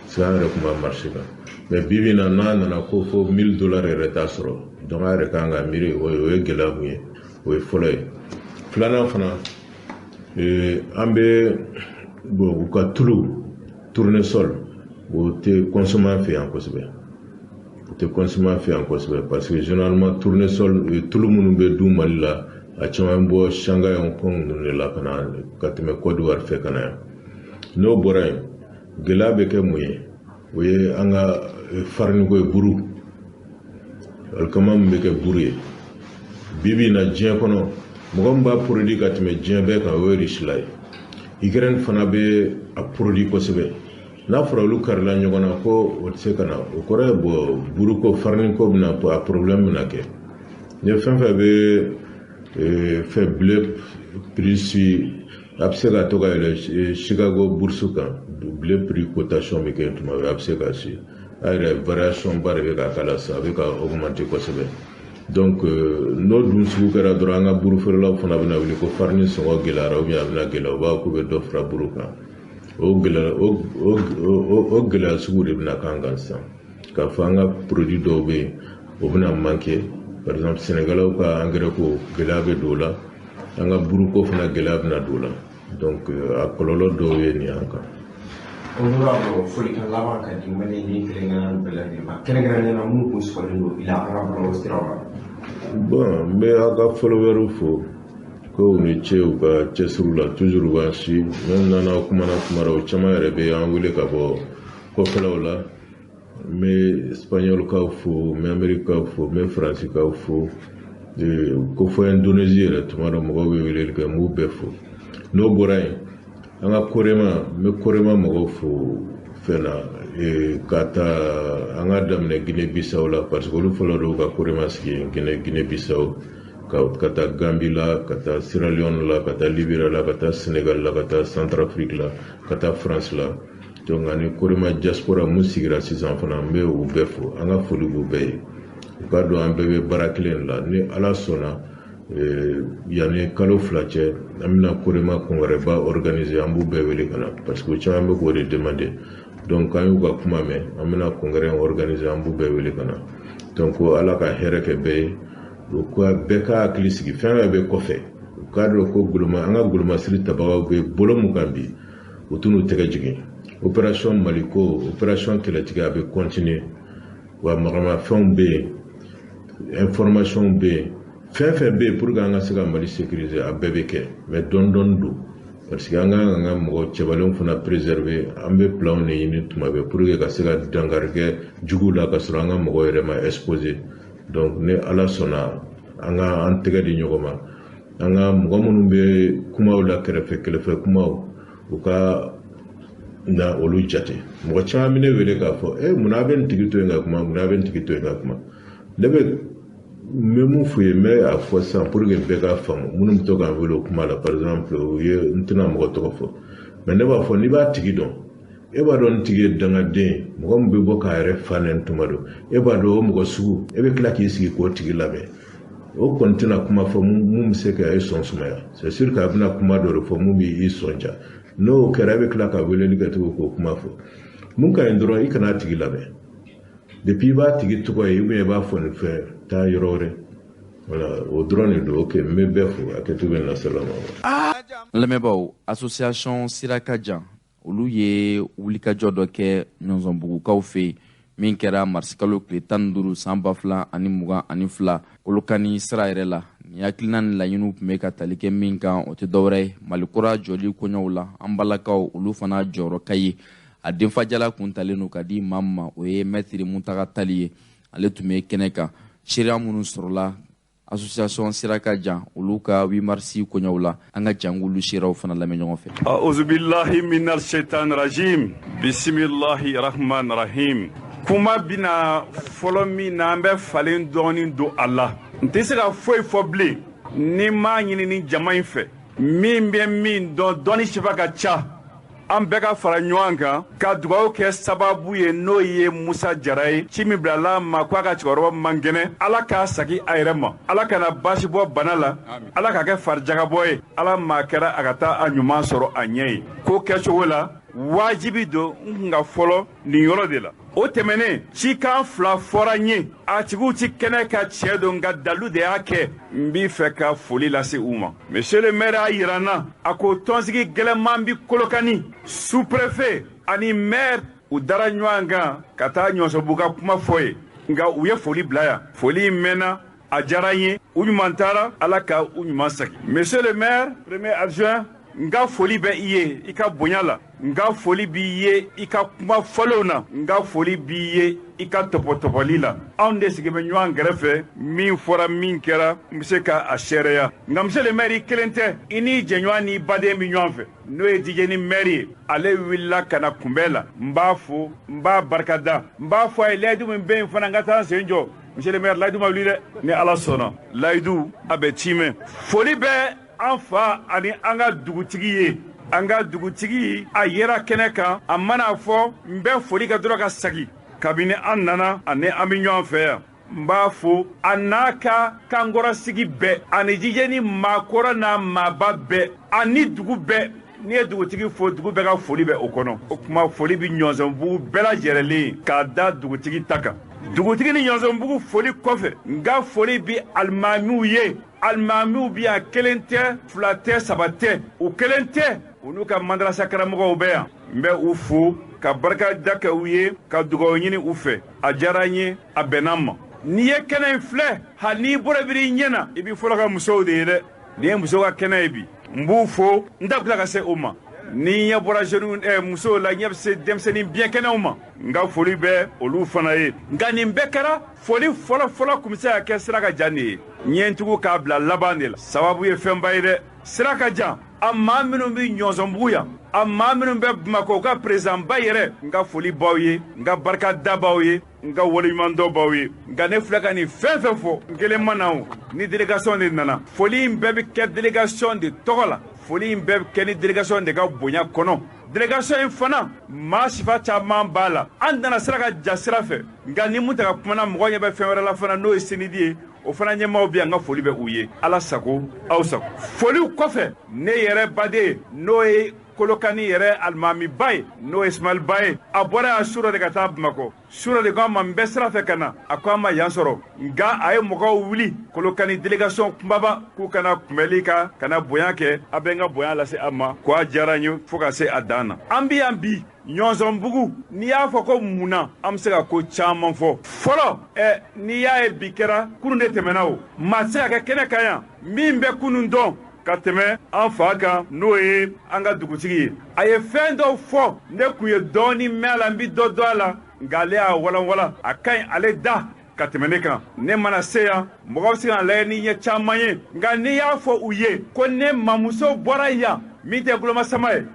c'est an yɛrɛ kun b'a marché kan mais bibi na n'a nana ko fo $1000 yɛrɛ t'a sɔrɔ donc a yɛrɛ kan ka miiri o ye gɛlɛya mun ye o ye fɔlɔ ye filanan fana an bɛ bon u ka tulu tournesol o tɛ consommé fɛ yan kosɛbɛ o tɛ consommé fɛ yan kosɛbɛ parce que généralement tournesol tulu minnu bɛ dun Mali la a caman bɔ Shanghai Hong Kong ninnu de la ka tɛmɛ Côte d'Ivoire fɛ ka na yan n'o bɔra yen gɛlɛya bɛ kɛ mun ye o ye an ka fariniko ye buru alikama min bɛ kɛ buru ye bibi na diɲɛ kɔnɔ mɔgɔ min b'a produit ka tɛmɛ diɲɛ bɛɛ kan o ye Russie ye Ukraine fana bɛ a produit kosɛbɛ n'a fɔra olu karila ɲɔgɔn na ko o tɛ se ka na o kɔrɔ ye bɔ buruko fariniko bɛna a problème bɛna kɛ ni fɛn fɛn bɛ fɛ blé prix a bɛ se ka to ka yɛlɛ Chicago bourse kan blé prix cotation bɛ kɛ tuma bɛɛ a bɛ se ka se a yɛrɛ variation ba de bɛ ka k'a la sisan a bɛ ka augmenter kosɛbɛ donc n'o dun sugu kɛra dɔrɔn an ka burufeerelaw fana bɛna wuli ko farine sɔngɔ gɛlɛyara ou bien a bɛna gɛlɛya u b'a fɔ k'u bɛ dɔ fara buru kan o gɛlɛya sugu de bɛna k'an kan sisan k'a fɔ an ka produit dɔw bɛ yen o bɛna manquer par exemple Sénégalais ka engrais ko gɛlɛya bɛ don o la an ka buruko fana gɛlɛya bɛna don o la donc a kɔlɔlɔ dɔw ye nin y'an kan. Honorable folikan laban ka di mali ni kɛrɛnkɛrɛnnen bɛɛ lajɛlen ma kɛrɛnkɛrɛnnen na minnu kun sɔgɔlen don i la an ka bɔlɔlɔ siraw la. Bon n bɛ aw ka followers fo ko u ni ce u ka cɛsiriw la toujours u b'an si même n'an kumana kuma la o caman yɛrɛ bɛ an wele ka bɔ kɔfɛlaw la n bɛ Espagnol-kaw fo n bɛ Amérique-kaw fo n bɛ France-kaw fo ko fɔ Indonésie yɛrɛ tuma dɔ mɔgɔw bɛ weleli kɛ n b'u bɛɛ fo n'o bɔra yen an ka Korema n bɛ Korema mɔgɔw fo fɛn na ka taa an ka daminɛ Guinée-Bissau la parce que olu fɔlɔ de y'u ka Korema sigi yen Guinée-Bissau ka taa Gambie la ka taa Sierra Leone la ka taa Libéria la ka taa Sénégal la ka taa Centrafrique la ka taa France la donc ani Korema diaspora mun sigira sisan fana n bɛ u bɛɛ fo an ka foli b'u bɛɛ ye u k'a dɔn an bɛɛ bɛ baara kelen la ni Ala sɔnna yanni kalo 2 cɛ an bɛna Korema kɔngɔrɛba organiser an b'u bɛɛ wele ka na parce que caman bɛ k'o de demander donc an y'u ka kuma mɛn an bɛna congrès organiser an b'u bɛɛ wele ka na donc Ala ka hɛrɛ kɛ bɛɛ ye o ko bɛɛ ka hakili sigi fɛn fɛn bɛ kɔfɛ u k'a dɔn ko an ka golomasiri tabagaw bɛ bolo mun kan bi u t'u tɛgɛ jigin opération Maliko opération kɛlɛtigɛ a bɛ continuer wa magamafɛnw bɛ yen information bɛ yen fɛn fɛn bɛ yen pour que an ka se ka Mali sécuriser a bɛɛ bɛ kɛ mais dɔɔni dɔɔni don parce que an ka mɔgɔ cɛbalenw fana préserver an bɛ planw de ɲini tuma bɛɛ pour que ka se ka dankari kɛ juguw la ka sɔrɔ an ka mɔgɔ yɛrɛ ma exposer donc ni Ala sɔnna an ka an tɛgɛ di ɲɔgɔn ma an ka mɔgɔ minnu bɛ kumaw la kɛrɛfɛ kumaw u ka na olu jate mɔgɔ caman bɛ ne wele k'a fɔ munna a bɛ nin tigi to yen ka kuma munna a bɛ nin tigi to yen ka kuma ne bɛ mun f'u ye n bɛ a fɔ sisan pour que bɛɛ ka faamu minnu bɛ to k'an wele o kuma la par exemple u ye n tɛna mɔgɔ tɔgɔ fɔ mais ne b'a fɔ n'i b'a tigi dɔn e b'a dɔn nin tigi ye dangaden mɔgɔ min bɛ bɔ k'a yɛrɛ fa nɛni tuma dɔ e b'a dɔn o mɔgɔ sugu e bɛ tila k'i sigi k'o tigi lamɛn o kɔni tɛna kuma fɔ mun bɛ se ka e sɔn sumaya c'est sûr que a bɛna kuma dɔ de fɔ mun b'i sɔn ja n'o kɛra e bɛ tila ka weleli kɛ tugun k'o kuma fɔ mun ka ɲi dɔrɔn i kana a tigi lamɛn depuis i b'a tigi tɔgɔ ye ou bien i b'a fɔ nin fɛn taa yɔrɔ wɛrɛ voilà o dɔrɔn de don ok n bɛ bɛɛ fo a kɛcogo bɛ na salama. N lamɛnbaaw association Sirakajan olu ye wulikajɔ dɔ kɛ ɲɔnsɔnbugukaw fɛ yen min kɛra marisi kalo tile 15 san 2022 Kolokani sira yɛrɛ la ni hakilina ni laɲiniw tun bɛ ka tali kɛ min kan o tɛ dɔwɛrɛ ye Malikura jɔli koɲɛw la an balakaw olu fana jɔyɔrɔ ka ye a denfajala kun talen don ka di maa min ma o ye mɛtiri Mutaga Tali ye ale tun bɛ kɛnɛ kan seereya minnu sɔrɔla association Sirakajan olu ka 8 marisi koɲɛw la an ka jangulu seeraw fana lamɛn ɲɔgɔn fɛ. Auzubillahi minal shaitan rajim bisimilahi rahman rahim kuma bina fɔlɔ min na an bɛ falen dɔɔni don a la n tɛ se ka foyi fɔ bilen ni m'a ɲini ni jama in fɛ min bɛ min dɔn dɔɔni sifa ka ca an bɛɛ ka fara ɲɔgɔn kan ka dugawu kɛ sababu ye n'o ye Musa Jara ye ci min bilala ma k'a ka cɛkɔrɔba man kɛnɛ Ala k'a sagi a yɛrɛ ma Ala kana basi bɔ bana la Ala k'a kɛ farijagabɔ ye Ala maa kɛra a ka taa a ɲuman sɔrɔ a ɲɛ ye ko kɛcogo la wajibi don n kun ka fɔlɔ nin yɔrɔ de la o tɛmɛnen cikan 2 fɔra n ye a tigiw ti kɛnɛ ka tiɲɛ don nka dalu de y'a kɛ n b'i fɛ ka foli lase u ma monsieur le maire a yira n na a ko tɔnsigi gɛlɛman bi Kolokani sous-préfet ani maire u dara ɲɔgɔn kan ka taa ɲɔsɔbugu ka kuma fɔ ye nka u ye foli bila yan foli in mɛnna a diyara n ye u ɲuman taara Ala ka u ɲuman sagi monsieur le maire premier adjoint nga foli bɛ i ye i ka bonya la nga foli b'i ye i ka kuma fɔlenw na nga foli b'i ye i ka tɔpɔtɔpɔli la anw de sigi bɛ ɲɔgɔn kɛrɛfɛ min fɔra min kɛra n be se ka a sɛrɛya nka monsieur le maire i kelen tɛ i n'i jɛɲɔgɔn n'i baden bi ɲɔgɔn fɛ n'o ye DJ ni maire ye ale wulila ka na kunbɛn la n b'a fo n b'a barikada n b'a fɔ a ye layidu min bɛ yen fana n ka taa n sen jɔ monsieur le maire layidu ma wuli dɛ ni ala sɔnna layidu a bɛ timɛ foli bɛ an fa ani an ka dugutigi ye an ka dugutigi a yera kɛnɛ kan a mana fɔ n bɛ foli kɛ dɔrɔn ka sagi kabini an nana ani an bɛ ɲɔgɔn fɛ yan n b'a fo a n'a ka kankɔrɔsigi bɛɛ ani DJ ni maakɔrɔ n'a maaba bɛɛ ani dugu bɛɛ n'i ye dugutigi fo dugu bɛɛ ka foli bɛ o kɔnɔ o tuma foli bɛ ɲɔnsɔnbugu bɛɛ lajɛlen k'a da dugutigi ta kan dugutigi ni ɲɔnsɔnbugu foli kɔfɛ n ka foli bɛ alimamiw ye alimamiw bɛ yan kelen tɛ fila tɛ saba tɛ u kelen tɛ u n'u ka madarasa karamɔgɔw bɛ yan n bɛ u fo ka barika da kɛ u ye ka dugawu ɲini u fɛ a diyara n ye a bɛnna n ma n'i ye kɛnɛ in filɛ hali n'i bɔra bir'i ɲɛ na i b'i fɔlɔ ka musow de ye dɛ nin ye musow ka kɛnɛ ye bi n b'u fo n da bila ka se o ma ni ɲɛ bɔra musow la ɲɛ bɛ se denmisɛnnin biɲɛkɛnɛw ma n ka foli bɛ olu fana ye nka nin bɛɛ kɛra foli fɔlɔfɔlɔ tun bɛ se ka kɛ sira ka jan de ye ɲɛntigiw k'a bila laban de la sababu ye fɛnba ye dɛ sira ka jan a maa minnu bɛ ɲɔnsɔnbugu yan a maa minnu bɛ bamakɔ u ka perezanba yɛrɛ n ka foli b'aw ye n ka barika da b'aw ye n ka waleɲumandɔn b'aw ye nka ne filɛ ka nin fɛn fɛn fɔ n kelen ma na o ni délégation de nana foli in bɛɛ bɛ kɛ délégation de tɔgɔ la foli in bɛɛ bɛ kɛ ni délégation de ka bonya kɔnɔ délégation in fana maa sifa caman b'a la an nana sira ka ja sira fɛ nka ni mun ta ka kumana mɔgɔ ɲɛ bɛ fɛn wɛrɛ la fana n'o ye senidi ye o fana ɲɛmaaw bɛ yan n ka foli bɛ u ye ala sago aw sago foliw kɔfɛ ne yɛrɛ baden n'o ye kolokani yɛrɛ alimamiba ye n'o ye ismail ba ye a bɔra yan su dɔ de ka taa bamakɔ su dɔ de ko an ma n bɛ sira fɛ ka na a ko an ma yan sɔrɔ nka a ye mɔgɔw wuli kolokani délégation kunbaba k'u kana kunbɛli ka kana bonya kɛ a bɛ n ka bonya lase a ma ko a diyara n ye fo ka se a dan na an bɛ yan bi ɲɔnsɔnbugu n'i y'a fɔ ko munna an bɛ se ka ko caman fɔ fɔlɔ n'i y'a ye bi kɛra kunun de tɛmɛna o maa tɛ se ka kɛ kɛnɛ kan yan min bɛ kunun dɔn ka tɛmɛ an fa kan n'o ye an ka dugutigi ye a ye fɛn dɔw fɔ ne kun ye dɔɔni mɛn a la n bi dɔ dɔn a la nka ale y'a walanwalan a ka ɲi ale da ka tɛmɛ ne kan ne mana se yan mɔgɔw bɛ se ka lajɛ ni ɲɛ caman ye nka n'i y'a fɔ u ye ko ne mamuso bɔra yan min tɛ golomasama ye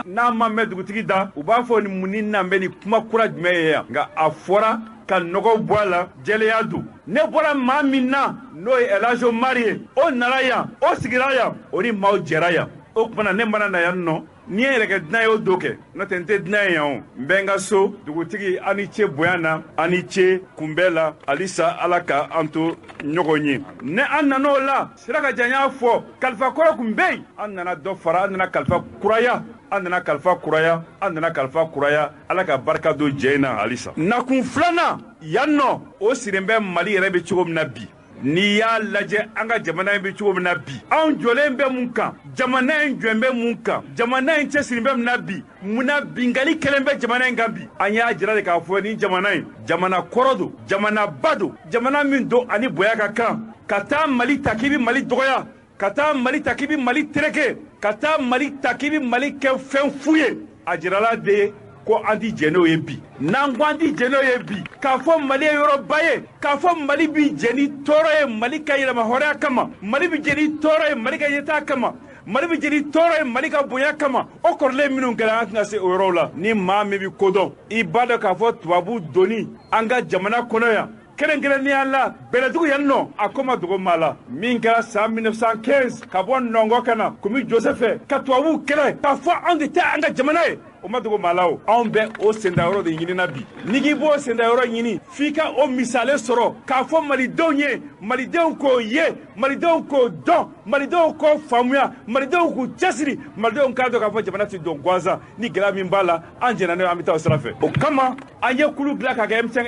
n'a ma mɛn dugutigi da u b'a fɔ ni mun ni na bɛ ni kuma kura jumɛn ye yan nka a fɔra ka nɔgɔw bɔ a la jɛlenya don ne bɔra maa min na n'o ye elajo mari ye o nana yan o sigira yan o ni maaw jɛra yan o kumana ne mana na yan nɔ ni ye yɛrɛ kɛ dunan ye o do kɛ n'o tɛ n tɛ dunan ye yan o n bɛ n ka so dugutigi a ni ce bonya na a ni ce kunbɛn la halisa ala ka an to ɲɔgɔn ye ne an nana o la sira ka jan y'a fɔ kalifa kɔrɔ kun bɛ yen an nana dɔ fara an nana kalifa kuraya an nana kalifa kuraya an nana kalifa kuraya ala ka barika don jɛ in na halisa nakun filanan yan nɔ o siren bɛ mali yɛrɛ bɛ cogo min na bi n'i y'a lajɛ an ka jamana in bɛ cogo min na bi anw jɔlen bɛ mun kan jamana in jɔn bɛ mun kan jamana in cɛsiri bɛ mun na bi munna bingali kɛlen bɛ jamana in kan bi an y'a jira de k'a fɔ ni jamana in jamana kɔrɔ don jamana ba don jamana min don ani bonya ka kan ka taa mali ta k'i bɛ mali dɔgɔya ka taa mali ta k'i bɛ mali tereke ka taa mali ta k'i bɛ mali kɛ fɛn fu ye a jirala de ko an ti jɛ n'o ye bi n'an ko an ti jɛ n'o ye bi k'a fɔ mali ye yɔrɔba ye k'a fɔ mali bi jɛ ni tɔɔrɔ ye mali ka yɛlɛma hɔrɔnya kama mali bi jɛ ni tɔɔrɔ ye mali ka ɲɛtaa kama mali bi jɛ ni tɔɔrɔ ye mali ka bonya kama o kɔrɔlen minnu kɛra an tɛna se o yɔrɔw la ni maa min bi kodɔn i b'a dɔn k'a fɔ tubabu doni an ka jamana kɔnɔ yan kɛrɛnkɛrɛnnenya la bɛlɛdugu yan nɔ a ko ma dogo maa la min kɛra san 1915 ka bɔ nɔngɔ ka na komi josɛfɛ ka tubabuw kɛlɛ k'a fɔ anw de tɛ an ka jamana ye o ma dogo maa la o anw bɛ o sendayɔrɔ de ɲinina bi n'i k'i b'o sendayɔrɔ ɲini f'i ka o misale sɔrɔ k'a fɔ malidenw ye malidenw k'o ye malidenw k'o dɔn malidenw k'o faamuya malidenw k'u cɛsiri malidenw k'a dɔn k'a fɔ jamana ti don gansan ni gɛlɛya min b'a la an jɛnna n'o an bɛ taa o sira fɛ o kama an ye kulu dilan k'a kɛ M5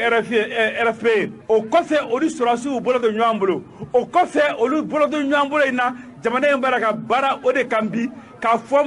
RFP ye o kɔfɛ olu sɔrɔdasiw bolo don ɲɔgɔn bolo o kɔfɛ olu bolo don ɲɔgɔn bolo in na jamana in b'a ka baara o de kan bi k'a fɔ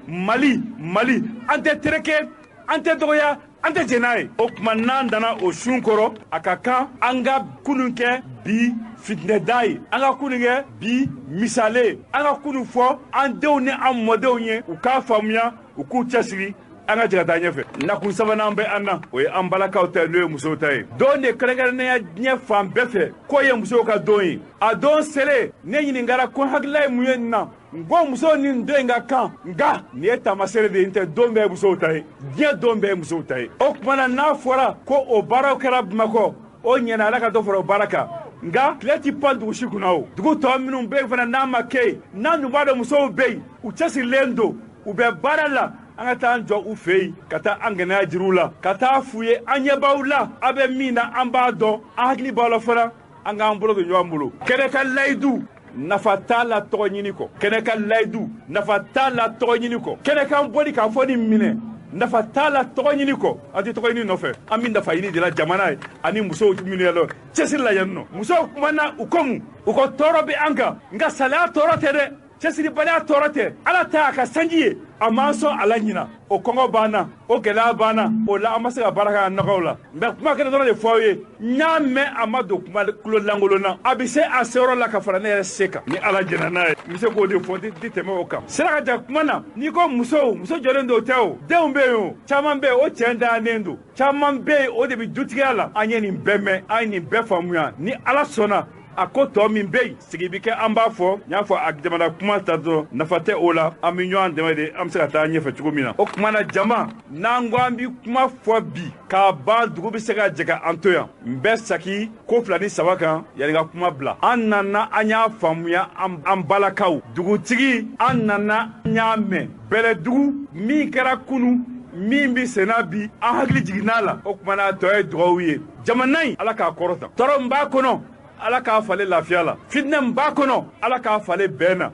mali an tɛ tereke an tɛ dɔgɔya an tɛ jɛn n'a ye o tuma n'an dana o sun kɔrɔ a ka kan an ka kunun kɛ bi fitne dai anga kuninge bi misale anga kunu fo andew ne amodew nye u ka famuya u ku chasiri anga jigata ɲɛfɛ nakun sabanan bɛ an na o ye an balakaw ta n'o ye musow ta ye don de kɛrɛnkɛrɛnnenya diɲɛ fan bɛɛ fɛ k'o ye musow ka don ye a don sele ne ɲininkara ko hakilila ye mun ye nin na n ko musow ni don in ka kan nka nin ye taamasere de ye n tɛ don bɛɛ ye musow ta ye diɲɛ don bɛɛ ye musow ta ye o tuma na n'a fɔra ko o baaraw kɛra bamakɔ o ɲɛna ala ka dɔ fara o baara kan nka tile ti pan dugu si kunna o dugu tɔ minnu bɛ yen fana n'a ma kɛ yen n'an dun b'a dɔn musow bɛ yen u cɛsirilen don u bɛ baara la an ka taa an jɔ u fɛ yen ka taa an gɛnɛya jiriw la ka taa f'u ye an ɲɛbaw la a bɛ min na an b'a dɔn an hakili b'a la fana an k'an bolo don ɲɔgɔn bolo kɛnɛ ka layidu nafa t'a la tɔgɔ ɲini kɔ kɛnɛ ka layidu nafa t'a la tɔgɔ ɲini kɔ kɛnɛ kan bɔli k'a fɔ nin minɛ nafa t'a la tɔgɔ ɲini kɔ an tɛ tɔgɔ ɲini nɔfɛ an bɛ nafa ɲini de la jamana ye ani musow minnu ye lɔ cɛsiri la yan nɔ musow kumana u ko mun u ko tɔɔrɔ bɛ an kan nka salaya tɔɔrɔ tɛ dɛ cɛsiribaliya tɔɔrɔ tɛ ala ta a ka sanji ye a m'an sɔn ala ɲina o kɔngɔ banna o gɛlɛya banna o la an ma se ka baara kɛ an nɔgɔw la mɛ kuma kɛnɛ dɔrɔn de fɔ aw ye n y'a mɛn a ma don kuma kulo lankolon na a bɛ se a seyɔrɔ la ka fara ne yɛrɛ se kan ni ala jɛna n'a ye n bɛ se k'o de fɔ n tɛ tɛmɛ o kan sira ka jan kuma na n'i ko muso jɔlen don o tɛ o denw bɛ yen o caman bɛ yen o cɛ dannen don caman bɛ yen o de bɛ dutigiya la an ye nin bɛɛ mɛn an ye nin bɛɛ faamuya ni ala sɔnna a ko tɔ min bɛ yen sigi bi kɛ an b'a fɔ n y'a fɔ a jamana kuma ta dɔrɔn nafa tɛ o la an bɛ ɲɔgɔn dɛmɛ de an bɛ se ka taa ɲɛfɛ cogo min na o tuma na jama n'an ko an bɛ kuma fɔ bi k'a ban dugu bɛ se ka jɛgɛ an to yan n bɛ saki ko 2 ni 3 kan yanni ka kuma bila an nana an y'a faamuya an balakaw dugutigi an nana an y'a mɛn bɛlɛdugu min kɛra kunu min bi senna bi an hakili jiginna la o tuma na tɔ ye dugawu ye jamana in ala k'a kɔrɔta tɔɔrɔ min b'a kɔnɔ ala k'a fale lafiya la fitinɛ min b'a kɔnɔ ala k'a fale bɛn na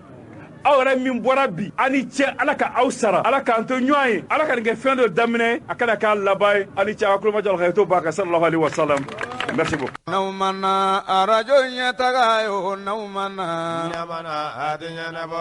aw yɛrɛ min bɔra bi ani cɛ ala ka aw sara ala k'an to ɲɔgɔn ye ala ka nin kɛ fɛn dɔ daminɛ a kana k'a laban ye ani cɛ a kulomajɔ alhayato b'a ka sallallahu alaihi wasallam merci beaucoup n'aw mana arajo ɲɛtaga ye o n'aw mana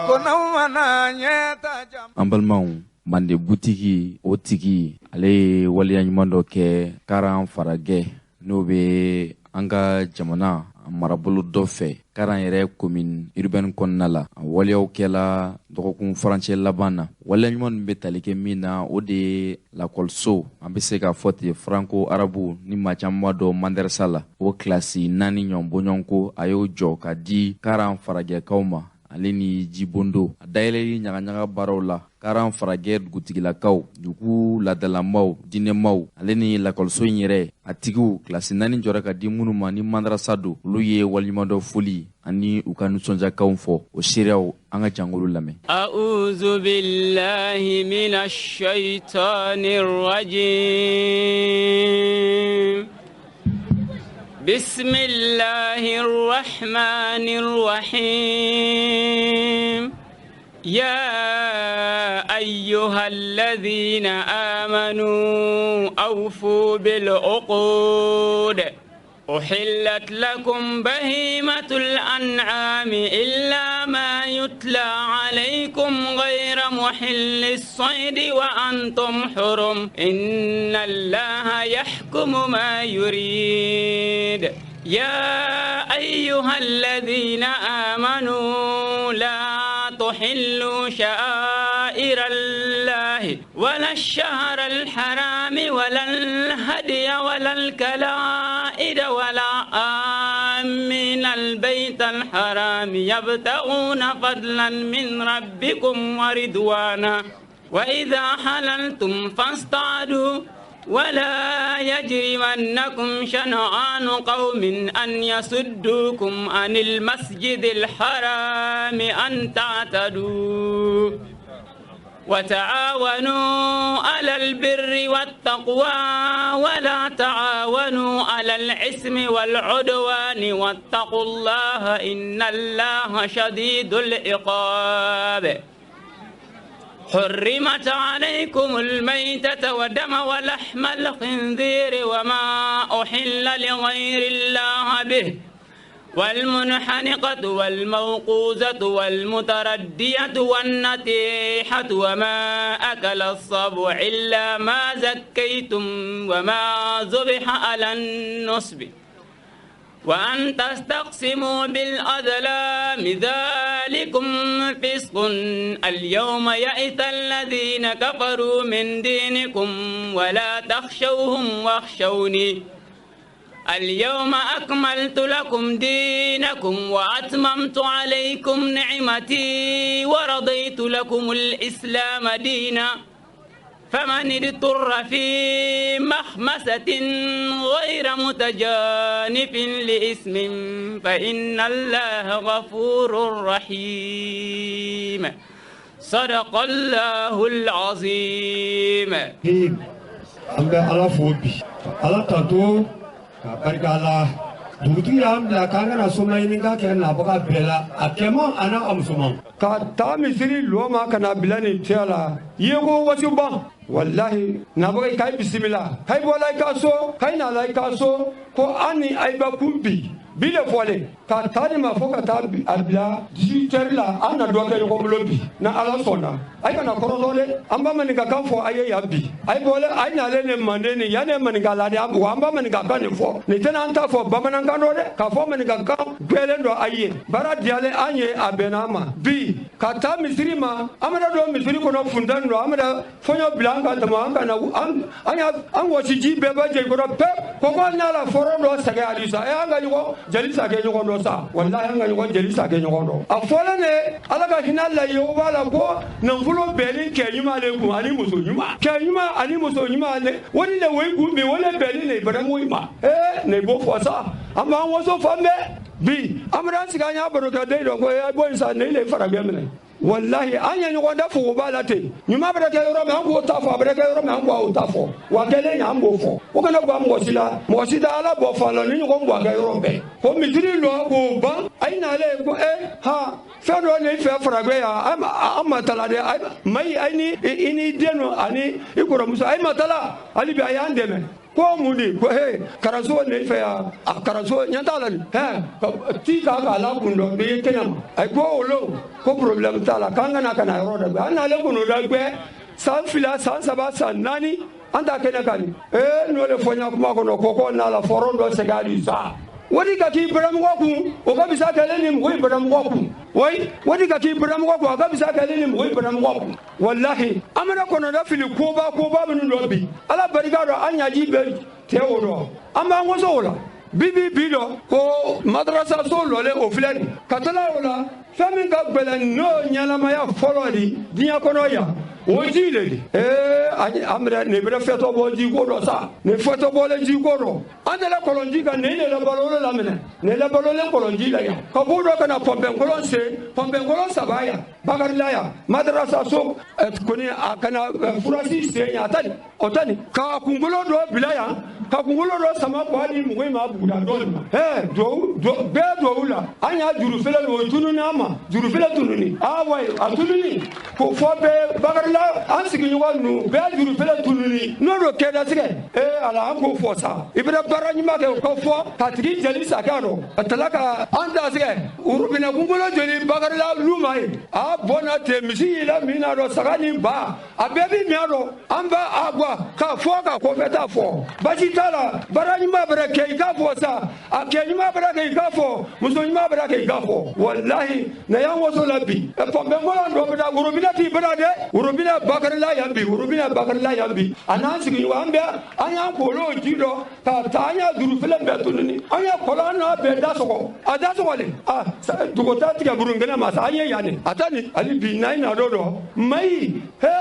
ko n'aw mana ɲɛta jam an balimaw mande butigi o tigi ale ye waleya ɲuman dɔ kɛ karan faragɛ n'o bɛ an ka jamana marabolo dɔ fɛ karan yɛrɛ commune urbaine kɔnɔna la a waleyaw kɛla dɔgɔkun farancɛ laban na waleya ɲuman min bɛ tali kɛ min na o de ye lakɔliso an bɛ se k'a fɔ ten franco arabu ni maa caman b'a dɔn mandarasa la o kilasi 4 ɲɔgɔn bɔɲɔgɔnko a y'o jɔ ka di karan faragɛkaw ma ale ni jibondo a dayɛlɛli ɲagaɲaga baaraw la karan faragɛ dugutigilakaw dugu ladalamaw dinɛmaw ale ni lakɔliso in yɛrɛ a tigiw kilasi 4 jɔra ka di minnu ma ni mandarasa don olu ye waliɲumandɔ foli ani u ka nisɔndiyakanw fɔ o seereyaw an ka jangolo lamɛn a'udhu billahi minash shaitanir rajim بسم الله الرحمن الرحيم يا أيها الذين آمنوا أوفوا بالعقود أحلت لكم بهيمة الأنعام إلا ما يتلى عليكم غير محل الصيد وأنتم حرم إن الله يحكم ما يريد يا أيها الذين آمنوا لا تحلوا شعائر الله ولا الشهر الحرام ولا الهدي ولا الكلائد ولا آمين البيت الحرام يبتغون فضلا من ربكم ورضوانا وإذا حللتم فاصطادوا ولا يجرمنكم شنآن قوم أن يصدوكم عن المسجد الحرام أن تعتدوا وتعاونوا على البر والتقوى ولا تعاونوا على الإثم والعدوان واتقوا الله إن الله شديد العقاب حرمت عليكم الميتة والدم ولحم الخنزير وما أحل لغير الله به والمنحنقة والموقوذة والمتردية والنتيحة وما أكل السبع إلا ما زكيتم وما ذبح على النصب وأن تستقسموا بالأزلام ذلكم فسق اليوم يئس الذين كفروا من دينكم ولا تخشوهم واخشوني اليوم أكملت لكم دينكم وأتممت عليكم نعمتي ورضيت لكم الإسلام دينا فمن اضطر في مخمسة غير متجانف لإثم فإن الله غفور رحيم صدق الله العظيم. على فوبي على تاتو barikala dugutu yam da kanga na soma ininga ke na baka bela akema ana amsuma ka ta misiri loma kana bilani tiala yego wasuba wallahi na baka kai bismillah kai bola ka so kai na lai ka so ko ani aiba kumbi bile fole ka tani ma foka ta albila jiterla ana do ka ko lobi na ala sona ay kana korole amba man ga kan fo aye yabi ay bole ay na le ne mandeni ya ne man ga la de amba man ga kan fo ne tana anta fo bamanan kan do de ka fo man ga kan gbele do aye bara diale anye abenama bi ka ta misiri ma amara do misiri ko no fundan do amara fonyo blanka de ma anga na anya an wosi ji be ba je ko do pe ko ko na la foro do saga alisa e anga yugo jalisa ke nyugo do sa wallahi anga yugo jalisa ke nyugo do afola ne alaga hinalla yo wala ko nan fulo belin ke yima le ku ani muso yima ke yima ani muso yima ne woni le we ku be wala belin ne bara mo yima ne bo fosa amma wo so fambe bi amran siga nya baro ka dai do ko ya bo insa ne le fara be mene wallahi anya nyugo da fu bala te nyuma bara ke yoro me ango ta fo bara ke yoro me ango ta fo wa kele nya ambo fo o kana gwa mo sida ala bo fa lo ni nyugo ngwa ga yoro be ko mi diri lo ko ba ai na le ko ha fe do ne fe fara be ya amma tala de mai ai ni ini deno ani ikoro muso ai matala ali bi ayande me ko mudi ko karaso ne fe ya karaso nyantala ni ti ka la kundo be kenyam ai ko lo ko problem tala kanga na kana roda be ana le kuno da be san fila san saba san nani anda kena kani no le fonya kuma ko no ko na la forondo segadi sa wadi ka ki bram goku o ka bisa kale ni mo bram goku wai wadi ka ki bram goku o ka bisa kale ni mo bram goku wallahi amana kono da fili ko ba mun lobi ala bariga do anya ji be tewo amma ngozo wala bibi bilo ko madrasa so lole o filani katala wala famin ka bela no nyala maya folodi dinya kono ya oji le amra ne bra feto boji godo sa ne feto bole ji godo andela kolonji ka ne le balolo la mena ne le balolo kolonji la ya ko bodo kana pomben kolon sabaya bagari la ya madrasa so koni akana furasi se nya tani otani ka kungulo do bilaya ka kungulo do sama bali mugwe ma buda do be do ula anya juru fele lo tununi ama juru fele tununi awai atununi ko fobe bagari la ansigi nyugo be juru fele tununi no do keda sige ala ko fosa ibra barani ma ke ko fo katigi jeli sakano atalaka anda sige urubina kungulo jeli bagari la lumai a bona te misi la mina do sagani ba abebi miado amba agwa ka fo ka ko feta fo bajitala barani ma barake ka fo sa akeni ma barake ka fo musoni ma barake ka fo wallahi na yango so labi pombe ngola ndo bada urubina ti bada de urubina bakar la yambi anansi ki wambia anya ko lo jido ka tanya duru fele betunni anya kola na be dasoko adasoko le dugo tati ka burungena masa anya yani atani ali bi nai na dodo mai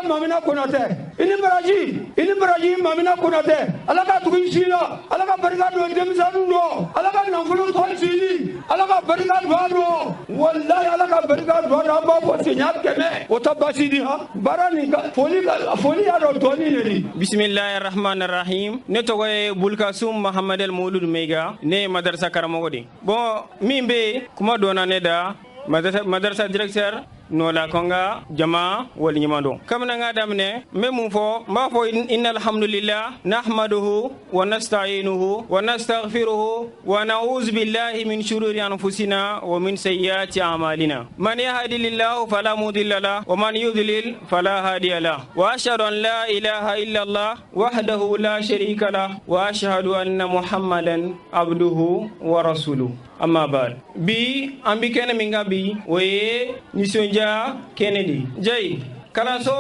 mamina konote ini baraji mamina konote alaka tugi sino alaka bariga do demsanu no alaka nanfulu to sini alaka bariga do wallahi alaka bariga do amba ko sinyat keme otabasidi ha barani ka foli ya do toni ne bismillahir rahmanir rahim ne to goy bulkasum muhammad el maulud mega ne madrasa karamogodi bon mimbe kuma dona ne da madrasa directeur no la konga jama wal nyimando kamna nga damne memu fo ma fo innal hamdulillah nahmaduhu wa nasta'inuhu wa nastaghfiruhu wa na'udzu billahi min shururi anfusina wa min sayyiati a'malina man yahdihillahu fala mudilla lahu wa man yudlil fala hadiya lahu wa ashhadu an la ilaha illa Allah wahdahu la sharika lahu wa ashhadu anna muhammadan abduhu wa rasuluhu amma ba'd bi ambi kene minga bi oye nisonja Kennedy jay kalanso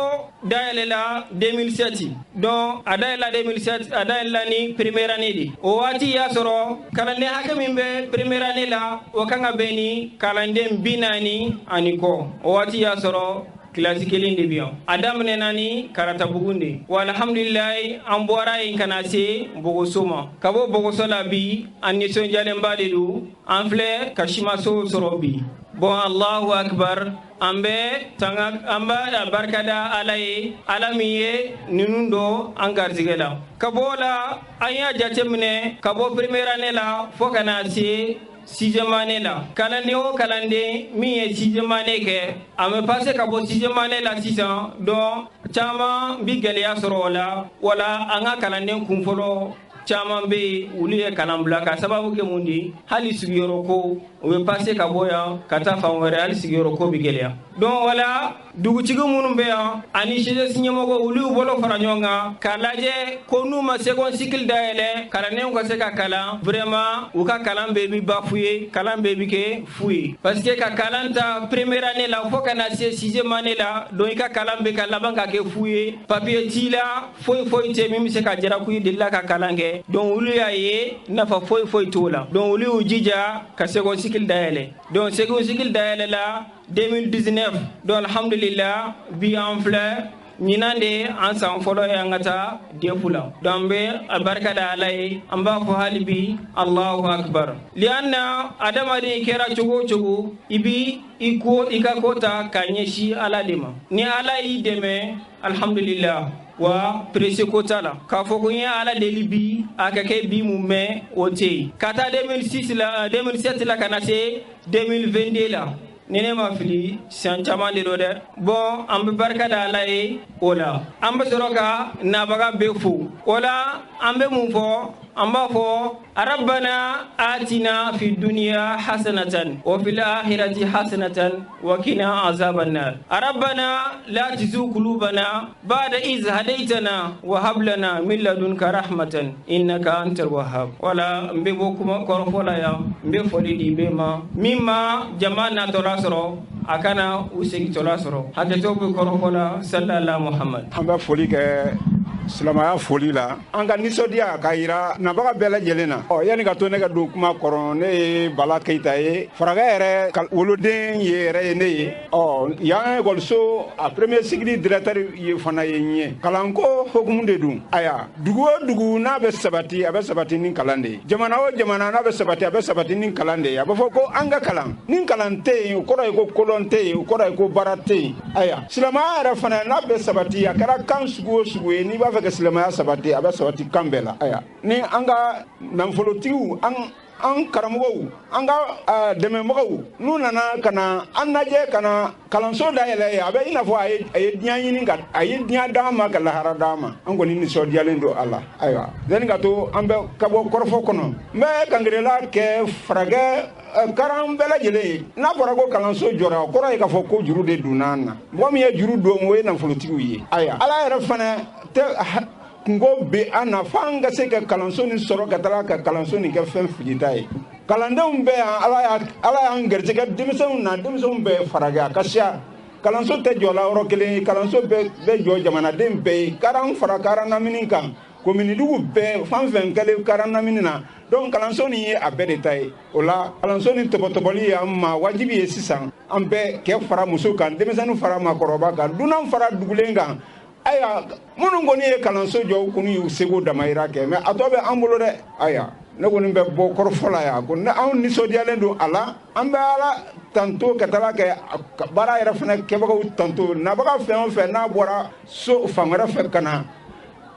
daelela 2007 donc adaela 2007 adaela ni première année di o wati ya soro kalande hakamimbe première année la o kanga beni kalande binani aniko o wati ya soro classe kelinde bion adam nenani karata bugunde walhamdulillah ambora in kanase bogosoma kabo bogosola bi anison jale mbade du anfle kashima so sorobi bon Allahu akbar ambe tanga amba barkada alay alamiye ninundo angarzigela kabola aya jatemne kabo première année la fokana si sixième année la kalande o kalande mi e sixième année ke ame passé kabo sixième année la 6 ans donc chama bigale ya sorola wala anga kalande kumfolo chama be uliye kalambla ka sababu ke mundi hali sigiyoro ko o be passé kaboya kata famwere hali sigiyoro ko bigele donc wala dugu cigu munum be ani chez signemogo uli bolo faranyonga kalaje konu ma second cycle daele kalane ko se ka kala vraiment ou ka kalam be bi bafuye kalam be bi ke fuye parce que ka kalanta première année la faut kana se sixième année la donc ka kalam be kala banka ke fuye papier tila foy te mimi se ka jara kuyi dilla ka kalange donc uli yaye nafa foy tola donc uli ujija ka second cycle daele donc second cycle daele la 2019 donc alhamdulillah bi en fleur ñinande ensemble folo e ngata defula dambe albarka da alay amba fo halibi Allahu akbar lianna adama de kera cugo ibi iko ikakota kanyeshi aladema ni alay deme alhamdulillah wa presse kotala ka fo ko ya ala delibi akake bi mumme ote kata 2006 la 2007 la kanase 2022 la nene ma fili san caman de do de bon an be barka da ala ye o la an be sɔrɔ ka nabaga be fo o la an be mun fɔ an b'a fɔ rabbana atina fi dunya hasanatan wa fil akhirati hasanatan wa qina azaban nar rabbana la tuzigh qulubana ba'da iz hadaytana wa hab lana min ladunka rahmatan innaka antal wahhab wala mbe bokuma korfola ya mbe foli di be ma mimma jamana tola soro akana usegi tola soro haketo be korfola sallallahu muhammad amba foli ke silamaya foli la an ka nisɔndiya ka yira nabaga bɛɛ lajɛlen na yani ka to ne ka don kuma kɔrɔ ne ye Bala Keyita ye farakɛ yɛrɛ woloden ye yɛrɛ ye ne ye yan ekɔliso a premier cycle directeur ye fana ye n ye kalanko hokumu de dun aya dugu o dugu n'a bɛ sabati a bɛ sabati ni kalan de ye jamana o jamana n'a bɛ sabati a bɛ sabati ni kalan de ye a bɛ fɔ ko an ka kalan ni kalan tɛ yen o kɔrɔ ye ko kolon tɛ yen o kɔrɔ ye ko baara tɛ yen aya silamaya yɛrɛ fana n'a bɛ sabati a kɛra kan sugu o sugu ye n'i b'a fɛ ka silamaya sabati a bɛ sabati kan bɛɛ la aya ni an ka nafolotigiw an karamɔgɔw an ka dɛmɛbagaw n'u nana ka na an lajɛ ka na kalanso dayɛlɛ ye a bɛ i n'a fɔ a ye diɲɛ ɲini ka a ye diɲɛ d'an ma ka lahara d'an ma an kɔni nisɔndiyalen don a la ayiwa yanni ka to an bɛ ka bɔ kɔrɔfɔ kɔnɔ n bɛ kangerela kɛ farakɛ karan bɛɛ lajɛlen ye n'a fɔra ko kalanso jɔra o kɔrɔ ye k'a fɔ ko juru de donna an na mɔgɔ min ye juru don o ye nafolotigiw ye ayiwa ala yɛrɛ fana tɛ kungo be an na fo an ka se ka kalanso nin sɔrɔ ka taga ka kalanso nin kɛ fɛn filita ye kalandenw bɛ yan ala y'an garijɛgɛ denmisɛnw na denmisɛnw bɛ faragɛ a ka siya kalanso tɛ jɔ la yɔrɔ kelen ye kalanso bɛ jɔ jamanaden bɛɛ ye karan fara karan namini kan kominidugu bɛɛ fan fɛn kɛlen karan namini na donc kalanso nin ye a bɛɛ de ta ye o la kalanso nin tɔbɔtɔbɔli y'an ma wajibi ye sisan an bɛɛ kɛ fara muso kan denmisɛnnin fara maakɔrɔba kan dunan fara dugulen kan aya minnu kɔni ye kalanso jɔ u kɔni y'u seko damayira kɛ mais a tɔ bɛ an bolo dɛ aya ne kɔni bɛ bɔ kɔrɔfɔ la yan ko ne anw nisɔndiyalen don a la an bɛ ala tanto ka taga kɛ baara yɛrɛ fana kɛbagaw tanto nabaga fɛn o fɛn n'a bɔra so fan wɛrɛ fɛ ka na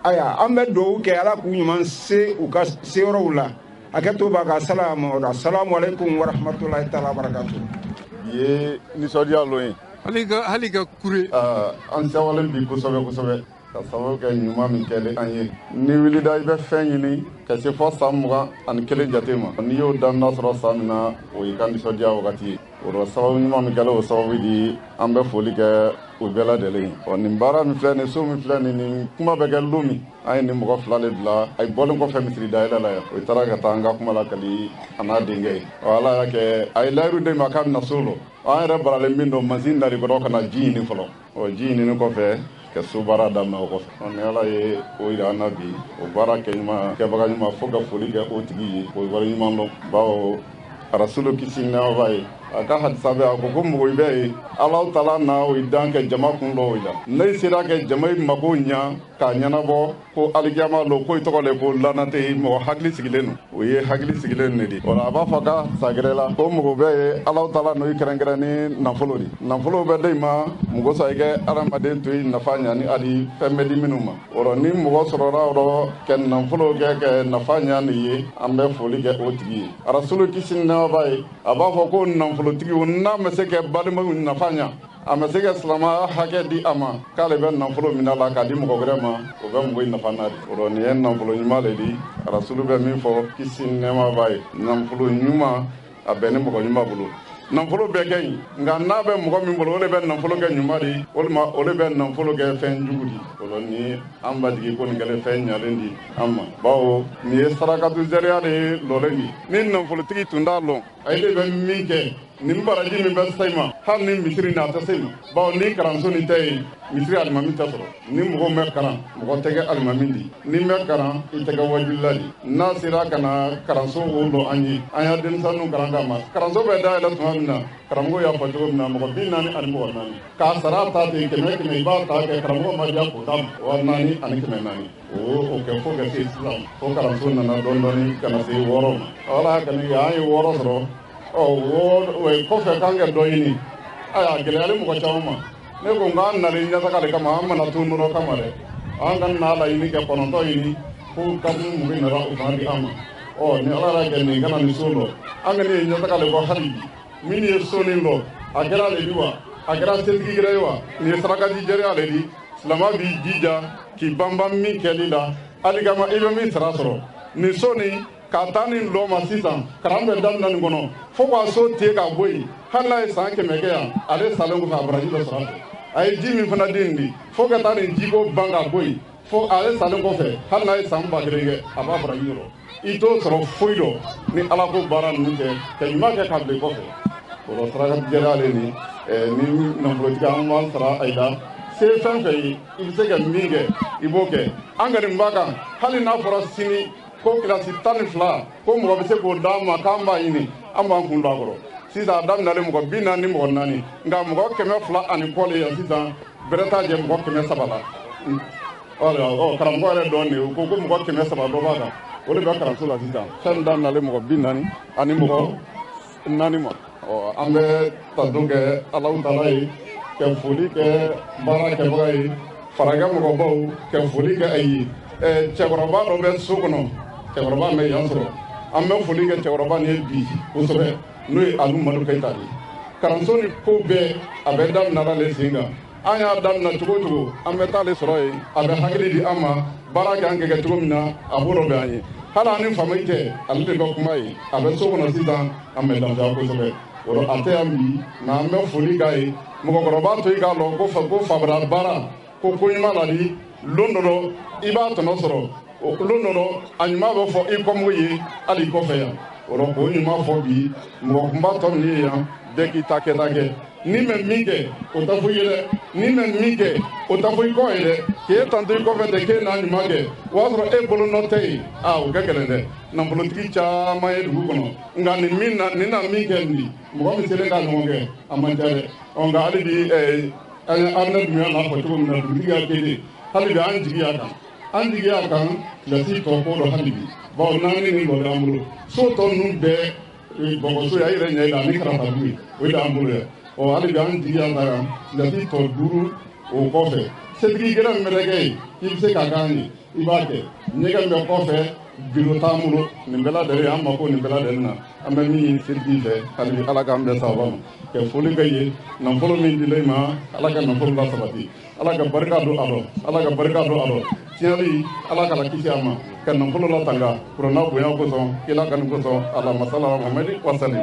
aya an bɛ dugawu kɛ ala k'u ɲuman se u ka seyɔrɔw la a kɛ to b'a ka salamu alaikum wa rahmatulahi taala barakatu ye nisɔndiya lon ye hali ka kure an sewalen bi kosɛbɛ ka sababu kɛ ɲuman min kɛlen an ye ni wulida i bɛ fɛn ɲini ka se fɔ san 21 jate ma n'i y'o daminɛ sɔrɔ san min na o y'i ka nisɔndiya wagati ye o la sababu ɲuman min kɛlen o sababu di an bɛ foli kɛ o bɛɛ lajɛlen ye nin baara min filɛ nin so min filɛ nin kuma bɛ kɛ don min an ye nin mɔgɔ 2 de bila a bɔlen kɔfɛ misiri dayɛlɛ la yan o taara ka taa an ka kuma lakali a n'a denkɛ ye ala y'a kɛ a ye layiru den ma k'a bɛna so lɔ an yɛrɛ baralen min don mansin nari kɔrɔ ka na ji ɲini fɔlɔ ji ɲini kɔfɛ ka so baara daminɛ o kɔfɛ ni ala ye o yira an na bi o baara kɛbaga ɲuman fo ka foli kɛ o tigi ye o wale ɲuman dɔn bawo arasulu kisi nɛɛma ye a ka hadisa bɛ a ko mɔgɔ i bɛ ye ala taala na o dan kɛ jama kun dɔw la ne sera kɛ jama mako ɲa k'a ɲɛnabɔ ko alikiyama lo ko i tɔgɔ le ko lanate mɔgɔ hakili sigilen don o ye hakili sigilen de o la a b'a fɔ ka sagɛrɛ la ko mɔgɔ bɛ ye ala taala n'o kɛrɛnkɛrɛn ni nafolo de nafolo bɛ de ma mɔgɔ sa i kɛ adamaden to i nafa ɲani hali fɛn bɛ di minnu ma o ni mɔgɔ sɔrɔla o kɛ nafolo kɛ nafa ɲani ye an bɛ foli kɛ o tigi ye arasulu kisi nɛɛma ye a b'a fɔ ko nafolotigi n'a ma se kɛ balimaw nafa ɲa a ma se ka silamaya hakɛ di a ma k'ale bɛ nafolo min la k'a di mɔgɔ wɛrɛ ma o bɛ mɔgɔ nafa na de o nin ye nafolo ɲuman de di arasulu bɛ min fɔ kisi nɛɛma b'a ye nafolo ɲuman a bɛ ni mɔgɔ ɲuman bolo nafolo bɛ kɛ yen nka n'a bɛ mɔgɔ min bolo o de bɛ nafolo kɛ ɲuman de walima o de bɛ nafolo kɛ fɛn jugu di o ni an b'a jigi ko nin kɛlen fɛn ɲalen di an ma bawo nin ye sarakatu zɛriya de lɔlen di ni nafolotigi tun t'a lɔn a de bɛ min kɛ nin baraji min bɛ se ma hali ni misiri n'a tɛ se ma bawo ni kalanso nin tɛ yen misiri alimami tɛ sɔrɔ ni mɔgɔ mɛ kalan mɔgɔ tɛ kɛ alimami di ni mɛ kalan i tɛ kɛ wajibila di n'a sera ka na kalanso o lɔ an ye an y'a denmisɛnninw kalan k'a ma kalanso bɛ dayɛlɛ tuma min na karamɔgɔ y'a fɔ cogo min na mɔgɔ 40 ani mɔgɔ 4 k'a sara ta ten 100 i b'a ta kɛ karamɔgɔ ma diya k'o d'a ma wa 4 ani 400 o kɛ fo ka se sisan o kalanso nana dɔɔni ka na se 6 ma ala y'a kɛ ni an ye 6 sɔrɔ kɔfɛ k'an kɛ dɔ ɲini ayiwa gɛlɛyali mɔgɔ caman ma ne ko nk'an nalen ɲɛtaga de kama an mana to nɔrɔ kama dɛ an ka n'a laɲini kɛ 9 ɲini ko kabini mugu nana o fana di an ma ni ala y'a kɛ nin kana nin so lɔ an ka ne ye ɲɛtaga de kɔ hali bi min ye so nin lɔ a kɛra ale di wa a kɛra setigi yɛrɛ ye wa nin ye sarakati jɛrɛ ale di silama b'i jija k'i banban min kɛli la hali kama i bɛ min sara sɔrɔ nin so nin k'a taa nin lɔ ma sisan kalan bɛ daminɛ nin kɔnɔ fo k'a so ten ka bɔ yen hali n'a ye san 100 kɛ yan ale salen kɔfɛ a baraji bɛ sɔrɔ a fɛ a ye ji min fana di nin di fo ka taa nin jiko ban ka bɔ yen fo ale salen kɔfɛ hali n'a ye san 1000 kɛ a b'a baraji sɔrɔ i t'o sɔrɔ foyi dɔn ni ala ko baara ninnu kɛ ka ɲuman kɛ ka bila kɔfɛ o la sarakati jɛra ale ni nafolotigi an b'an sara a la se fɛn fɛn ye i bɛ se ka min kɛ i b'o kɛ an ka nin b'a kan hali n'a fɔra sini ko kilasi 12 ko mɔgɔ bɛ se k'o d'an ma k'an b'a ɲini an b'an kun don a kɔrɔ sisan a daminɛlen mɔgɔ 40 ni mɔgɔ 4 nka mɔgɔ 200 ani kɔ le yan sisan bɛrɛ t'a jɛ mɔgɔ 300 la karamɔgɔ yɛrɛ dɔn de o ko mɔgɔ 300 dɔ b'a kan o de bɛ kalanso la sisan fɛn daminɛlen mɔgɔ 40 ani mɔgɔ 4 ma an bɛ tanton kɛ Alahu Taala ye ka foli kɛ baara kɛbaga ye farakɛ mɔgɔbaw ka foli kɛ a ye cɛkɔrɔba dɔ bɛ so kɔnɔ cɛkɔrɔba mɛ yan sɔrɔ an bɛ foli kɛ cɛkɔrɔba nin ye bi kosɛbɛ n'o ye Alu Madu Keyita de kalanso ni ko bɛɛ a bɛ daminɛ ale sen kan an y'a daminɛ cogo o cogo an bɛ t'ale sɔrɔ yen a bɛ hakili di an ma baara kɛ an kɛ cogo min na a b'o dɔ bɛ an ye hali an ni faamayi tɛ ale de bɛ kuma ye a bɛ so kɔnɔ sisan an bɛ lafiya kosɛbɛ a tɛ yan bi nka an bɛ foli k'a ye mɔgɔkɔrɔba to i k'a lɔn ko fabara baara ko ɲuman la di lon dɔ la i b'a tɔnɔ sɔrɔ o lon dɔ la a ɲuman bɛ fɔ i kɔmɔgɔ ye hali i kɔfɛ yan o ɲuman fɔ bi mɔgɔ kunba tɔ min ye yan bɛɛ k'i ta kɛta kɛ ni mɛ min kɛ o tɛ fɔ i ye dɛ ni mɛ min kɛ o tɛ fɔ i kɔ ye dɛ k'e tanto i kɔfɛ tɛ k'e n'a ɲuman kɛ o y'a sɔrɔ e bolo nɔ tɛ yen o ka gɛlɛn dɛ nafolotigi caman ye dugu kɔnɔ nka nin na min kɛ nin mɔgɔ min selen k'a ɲɔgɔn kɛ a man ca dɛ nka hali bi an bɛna dunya n'a fɔ cogo min na dugutigi y'a kelen hali bi an jigi y'a kan an jigi y'a kan kilasi tɔ ko dɔ hali bi bawo 4 ni dɔ b'an bolo so tɔ ninnu bɛɛ bɔgɔso y'a yɛrɛ ɲɛ la ani karatabu ye o de an bolo yan hali bi an jigi y'a kan kilasi tɔ 5 o kɔfɛ setigi gɛrɛ min bɛ kɛ yen i bɛ se k'a k'an ye i b'a kɛ ɲɛgɛn bɛ kɔfɛ biro t'an bolo nin bɛɛ lajɛlen an mako nin bɛɛ lajɛlen na an bɛ min ɲini seli fɛ hali ala k'an bɛɛ sababa ma kɛ foli kɛ ye nafolo min dila i ma ala ka nafolo la sabati ala ka barika don a rɔ ala ka barika don a rɔ tiɲɛli ala k'ala kisi a ma ka nafolo la tanga kuranna bonya kosɔn kila kani kosɔn ala masala mamadi wasali